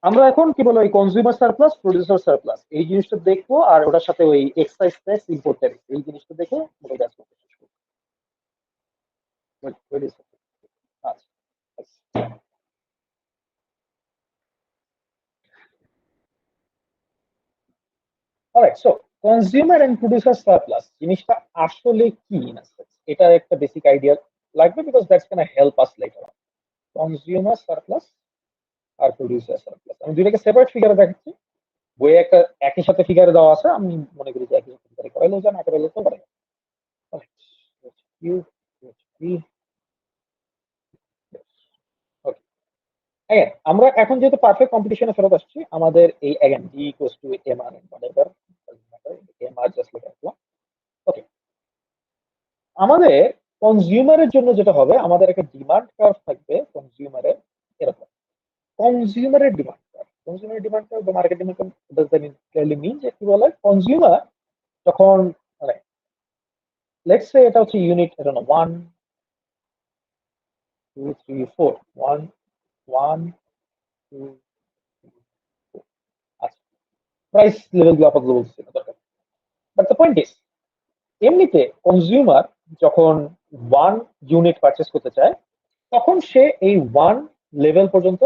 আমরা এখন কি বলো, ওই কনজিউমার সারপ্লাস প্রডিউসার সারপ্লাস এই জিনিসটা দেখবো, আর ওটার সাথে ওই এক্সাইজ ট্যাক্স ইম্পোর্ট ট্যাক্স এই জিনিসটা দেখে মোটামুটি আজকে শেষ করবো। আচ্ছা, alright. So consumer and producer surplus জিনিসটা আসলে কি, এটা একটা বেসিক আইডিয়া লাগবে, because that's can help us later. Consumer surplus আর প্রডিউসার সারপ্লাস আমি দুইটাকে সেপারেট ফিগারে দেখাচ্ছি, বইয়ে একটা একই সাথে ফিগারে দেওয়া আছে, আমি মনে করি যে একই সাথে ফিগারে করাইলেও যান, না করাইলেও তো পারে। আমরা এখন যেহেতু পারফেক্ট কম্পিটিশনে ফেরত আসছি, আমাদের এই again D equals to M R and whatever, M R just লিখে রাখলাম। ওকে, আমাদের কনজিউমারের জন্য যেটা হবে, আমাদের একটা ডিমান্ড কার্ভ থাকবে কনজিউমারের, এরকম কনজিউমারের ডিমান্ড কার্ভ। কনজিউমারের ডিমান্ড কার্ভ বা market demand curve does that clearly mean যে কি বলে, কনজিউমার যখন মানে লেটস সে এটা হচ্ছে ইউনিট, এটা না 1 2 3 4 1 1 2 আচ্ছা, প্রাইস লেভেল গুলো আপাতত বলছি না, দরকার। বাট দ্য পয়েন্ট ইজ, এমনিতে কনজিউমার যখন 1 ইউনিট পারচেস করতে চায়, তখন সে এই 1 লেভেল পর্যন্ত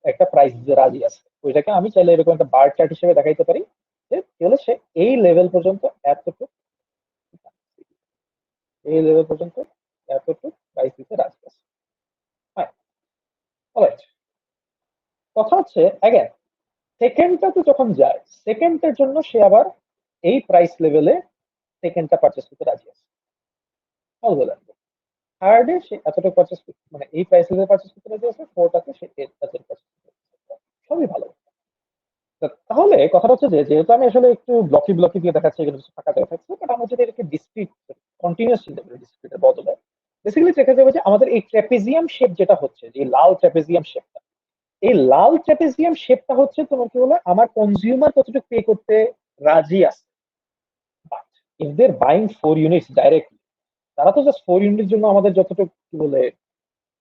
একটা প্রাইস দিতে রাজি আছে। ওইটাকে আমি চাইলে এরকম একটা বার চার্ট হিসেবে দেখাইতে পারি, যে তাহলে সে এই লেভেল পর্যন্ত এতটুকু, এই লেভেল পর্যন্ত এতটুকু প্রাইস দিতে রাজি আছে। অলরাইট, কথা হচ্ছে অ্যাগেন সেকেন্ডটাতে যখন যায়, সেকেন্ডের জন্য সে আবার এই প্রাইস লেভেলে সেকেন্ডটা পারচেস করতে রাজি আছে। থার্ডে সে এতটুকু পারচেস, মানে এই প্রাইস লেভেলে পারচেস করতে রাজি আছে, ফোরটাতে সে এতটুকু পারচেস করতে রাজি আছে। সবই ভালো। তাহলে কথাটা হচ্ছে যে, যেহেতু আমি আসলে একটু ব্লকি ব্লকি দিয়ে দেখাচ্ছি, এখানে কিছু ফাঁকা জায়গা থাকছে, বাট আমরা যদি এটাকে ডিসক্রিট কন্টিনিউয়াস চিন্তা করি, ডিসক্রিটের বদলে বেসিক্যালি দেখা যাবে যে আমাদের এই ট্র্যাপিজিয়াম শেপ যেটা হচ্ছে, যে লাল ট্র্যাপিজিয়াম শেপটা, এই লাল ট্র্যাপিজিয়াম শেপটা হচ্ছে তোমার কি বলে, আমার কনজিউমার কতটুকু পে করতে রাজি আছে। But if they are buying 4 units directly, তারা তো জাস্ট 4 ইউনিটের জন্য আমাদের যতটুকু কি বলে,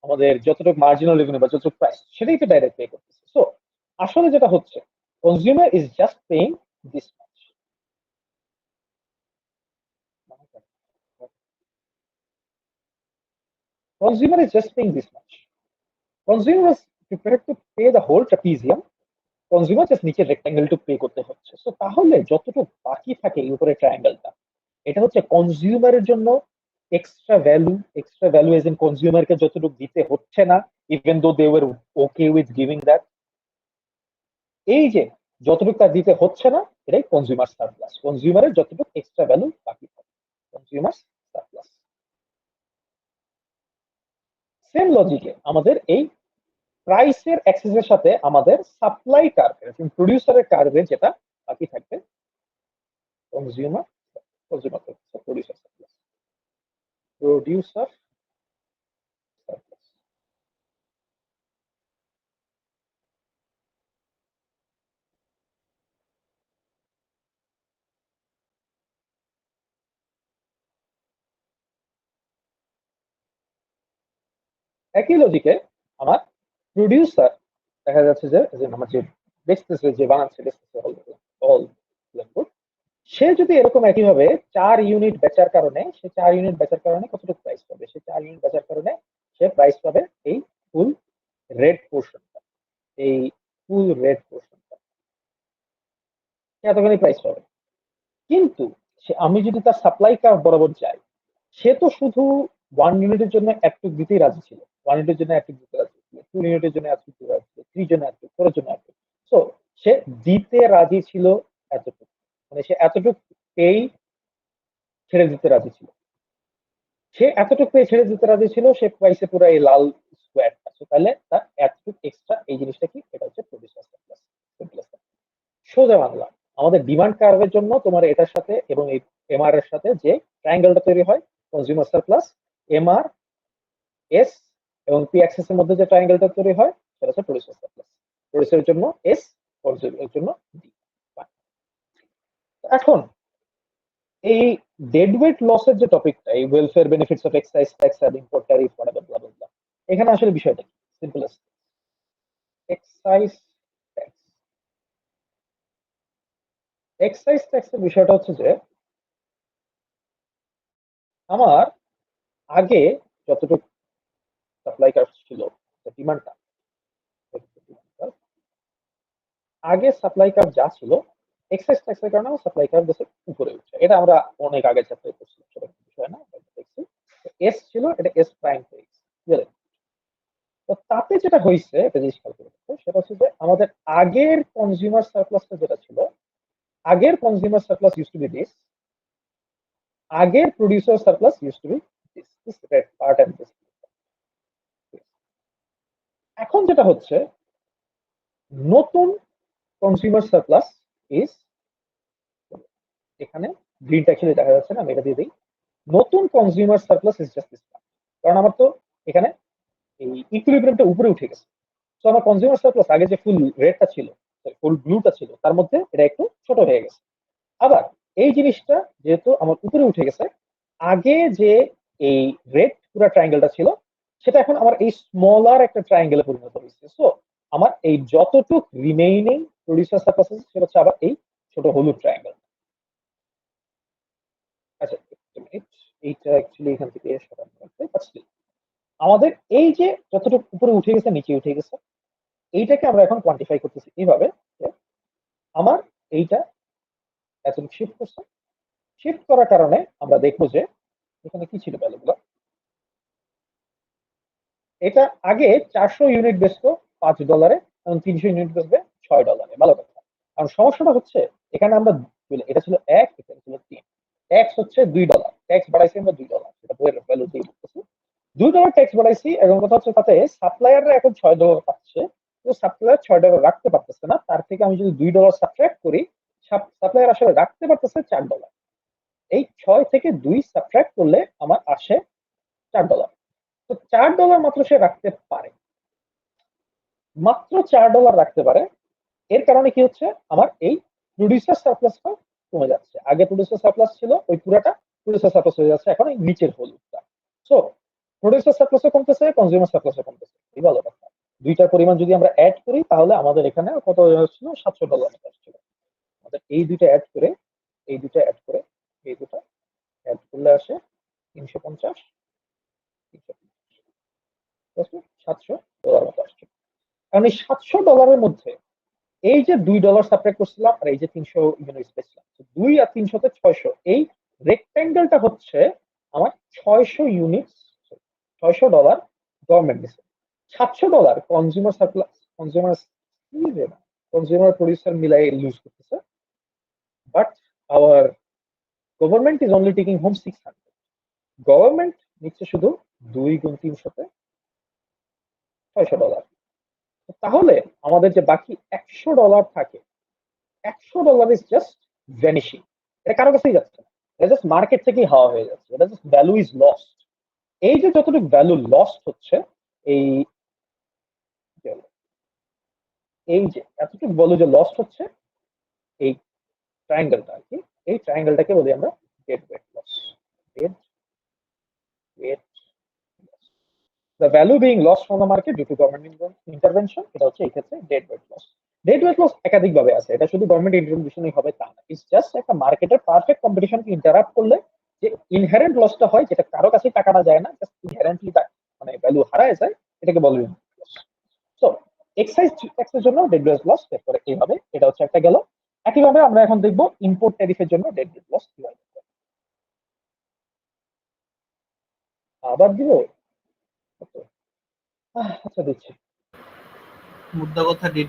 আমাদের যতটুকু মার্জিনাল রেভিনিউ বা যতটুকু প্রাইস, সেটাই তো ডাইরেক্ট পে করতেছে। সো আসলে যেটা হচ্ছে, consumer is just paying this much. Consumer is just paying this much. Consumer is prepared to pay the whole trapezium. Consumer just নিচে রেক্ট্যাঙ্গেল টু পে করতে হচ্ছে। সো তাহলে যতটুকু বাকি থাকে এই উপরে ট্রায়াঙ্গেলটা, এটা হচ্ছে কনজিউমারের জন্য এক্সট্রা ভ্যালু এজ ইন কনজিউমারকে যতটুকু দিতে হচ্ছে না, even though they were okay with giving that. এই যে যতটুকু তার দিতে হচ্ছে না, এটাই কনজিউমার সারপ্লাস। কনজিউমারের যতটুকু এক্সট্রা ভ্যালু বাকি থাকে, কনজিউমার সারপ্লাস। সেম লজিকে আমাদের এই প্রাইসের অ্যাক্সেসের সাথে আমাদের সাপ্লাই কার্ভের, প্রডিউসারের কার্ভে যেটা বাকি থাকবে, কনজিউমার কনজিউমার প্রডিউসার সাপ্লাস, প্রডিউসার সাপ্লাস। একই লজিকে আমার প্রডিউসার দেখা যাচ্ছে যে আমার যে দেখতেছে, যে বানাচ্ছে দেখতেছে অল সে যদি এরকম একইভাবে 4 ইউনিট বেচার কারণে, সে 4 ইউনিট বেচার কারণে কতটুকু প্রাইস পাবে, সে 4 ইউনিট বেচার কারণে সে প্রাইস পাবে এই ফুল রেড পোর্শনটা, এই ফুল রেড পোর্শনটা এতখানি প্রাইস পাবে। কিন্তু আমি যদি তার সাপ্লাই কার্ভ বরাবর যাই, সে তো শুধু 1 ইউনিটের জন্য এতটুকু দিতেই রাজি ছিল, 1 ইউনিটের জন্য এতটুকু দিতে রাজি ছিল, 2 ইউনিটের জন্য এতটুকু দিতে রাজি ছিল, 3 জন্য এতটুকু, 4 জন্য এতটুকু। সো সে দিতে রাজি ছিল এতটুকু, মানে সে এতটুকু পেই ছেড়ে দিতে রাজি ছিল, সে এতটুকু পেয়ে ছেড়ে দিতে রাজি ছিল, সে প্রাইসে পুরো এই লাল স্কোয়ারটা। তাহলে তার এতটুকু এক্সট্রা, এই জিনিসটা কি, এটা হচ্ছে প্রডিউসার সারপ্লাস। সোজা বাংলা, আমাদের ডিমান্ড কার্ভের জন্য তোমার এটার সাথে এবং এই এমআর এর সাথে যে ট্রায়াঙ্গেলটা তৈরি হয়, কনজিউমার সারপ্লাস, এমআর এস এবং পি অ্যাক্সেস এর মধ্যে যে ট্রায়াঙ্গেলটা তৈরি হয়, সেটা হচ্ছে প্রডিউসার সারপ্লাস। প্রডিউসারের জন্য এস, কনজিউমারের জন্য ডি। এখন এই ডেড ওয়েট লসের যে টপিকটা, এই welfare benefits of excise tax and import tariff whatever blah blah blah, এখানে আসলে বিষয়টা কি? Simple excise tax. এক্সাইজ ট্যাক্সের বিষয়টা হচ্ছে যে আমার আগে যতটুকু সাপ্লাই কার্ভ ছিল, ডিমান্ডটা, আগে সাপ্লাই কার্ভ যা ছিল, এক্সাইজ ট্যাক্সের কারণে আমার সাপ্লাই কার্ভ বেশি উপরে উঠছে। এটা আমরা অনেক আগে চ্যাপ্টারে করছিলাম, সেটা কোনো বিষয় না, দেখছি। এস ছিল, এটা এস প্রাইম হয়ে গেছে, বুঝলেন? তো তাতে যেটা হয়েছে, একটা জিনিস খেয়াল করে দেখো, সেটা হচ্ছে যে আমাদের আগের কনজিউমার সারপ্লাসটা যেটা ছিল, আগের consumer surplus used to be this, আগের producer surplus used to be this red part and this. এখন যেটা হচ্ছে, নতুন কনজিউমার সারপ্লাস ইজ, এখানে গ্রিনটা খেলে দেখা যাচ্ছে না, আমি এটা দিয়ে দিই। নতুন consumer surplus is just this, কারণ আমার তো এখানে এই ইকুইলিব্রিয়ামটা উপরে উঠে গেছে। তো আমার কনজিউমার সারপ্লাস আগে যে ফুল রেডটা ছিল, ফুল ব্লুটা ছিল, তার মধ্যে এটা একটু ছোট হয়ে গেছে। আবার এই জিনিসটা যেহেতু আমার উপরে উঠে গেছে, আগে যে এই রেড পুরো ট্রায়াঙ্গেলটা ছিল, সেটা এখন আমার এই স্মলার একটা ট্রায়াঙ্গেলে পরিণত হয়েছে। সো আমার এই যতটুক রিমেইনিং প্রডিউসার সারপ্লাস আছে, সেটা হচ্ছে আবার এই ছোট হলুদ ট্রায়াঙ্গেল। আচ্ছা, এইটা অ্যাকচুয়ালি এখান থেকে সরানো লাগবে, বাট স্টিল আমাদের এই যে যতটুকু উপরে উঠে গেছে, নিচে উঠে গেছে, এইটাকে আমরা এখন কোয়ান্টিফাই করতেছি এইভাবে যে আমার এইটা এতটুকু শিফট করছে। শিফট করার কারণে আমরা দেখবো যে এখানে কি ছিল ভ্যালুগুলো। এটা আগে 400 ইউনিট বেচতো $5, এখন 300 ইউনিট বেচবে $6। ভালো কথা। কারণ সমস্যাটা হচ্ছে এখানে আমরা, এটা ছিল 1, এখানে ছিল 3, ট্যাক্স হচ্ছে $2, ট্যাক্স বাড়াইছি আমরা $2, এটা বইয়ের ভ্যালু দিয়ে বলতেছি। $2 ট্যাক্স বাড়াইছি, এবং কথা হচ্ছে তাতে সাপ্লায়াররা এখন $6 পাচ্ছে, তো সাপ্লায়ার $6 রাখতে পারতেছে না। তার থেকে আমি যদি $2 সাবট্রাক্ট করি, সাপ্লায়ার আসলে রাখতে পারতেছে $4। এই 6 থেকে 2 সাবট্রাক্ট করলে আমার আসে $4। তো $4 মাত্র সে রাখতে পারে, মাত্র $4 রাখতে পারে। এর কারণে কি হচ্ছে, আমার এই প্রডিউসার সারপ্লাসটা কমে যাচ্ছে। আগে প্রডিউসার সারপ্লাস ছিল, ওই পুরাটা প্রডিউসার সারপ্লাস হয়ে যাচ্ছে এখন এই নিচের হলুদটা। সো প্রডিউসার সারপ্লাসও কমতেছে, কনজিউমার সারপ্লাসও কমতেছে, এই ভালো কথা। দুইটার পরিমাণ যদি আমরা অ্যাড করি, তাহলে আমাদের এখানে কত হচ্ছিল, $700 মতো আসছিল। আমাদের এই দুইটা অ্যাড করে, এই দুইটা অ্যাড করে, এই দুটো অ্যাড করলে আসে 350, $700 মতো আসছে। কারণ এই $700 মধ্যে এই যে $2 সাবট্রাক্ট করছিলাম, আর এই যে 300 ইউনিট বেচলাম, 2 আর 300 তে 600, এই রেক্ট্যাঙ্গেলটা হচ্ছে আমার 600 ইউনিট, $600 গভর্নমেন্ট দিচ্ছে, $700 consumer supply, consumer consumer producer মিলাই লুজ করতেছে। But hour government is only taking home 600। Government নিচ্ছে শুধু 2 গুণ 300 তে $600। তাহলে আমাদের যে বাকি $100 থাকে, $100 ইজ জাস্ট ভ্যানিশিং। এটা কারো কাছেই যাচ্ছে না, এটা জাস্ট মার্কেট থেকেই হাওয়া হয়ে যাচ্ছে, এটা জাস্ট ভ্যালু ইজ লস্ট। এই যে যতটুকু ভ্যালু লস্ট হচ্ছে, এই এই যে এতটুকু ভ্যালু যে লস্ট হচ্ছে, এই ট্রায়াঙ্গেলটা আর কি, এই ট্রায়াঙ্গেলটাকে বলি আমরা dead weight loss. Dead weight, the value being lost from the market due to government intervention, এটা হচ্ছে এই ক্ষেত্রে dead weight loss. Dead weight loss একাধিক ভাবে আছে, এটা শুধু গভর্নমেন্ট ইন্টারভেনশনই হবে তা না, ইটস জাস্ট একটা মার্কেটের পারফেক্ট কম্পিটিশনকে ইন্টারাপ্ট করলে যে ইনহেরেন্ট লসটা হয়, যেটা কারো কাছে টাকাটা যায় না, জাস্ট ইনহেরেন্টলি মানে ভ্যালু হারায় যায়, এটাকে বলে লস। সো এক্সাইজ ট্যাক্সের জন্য ডেড ওয়েট লস বের করে এইভাবে, এটা হচ্ছে একটা গেল। একইভাবে আমরা এখন দেখবো ইম্পোর্ট ট্যারিফের জন্য ডেড ওয়েট লস কিভাবে আবার দিব। আচ্ছা দিচ্ছি। মুদ্রা কথা ডেড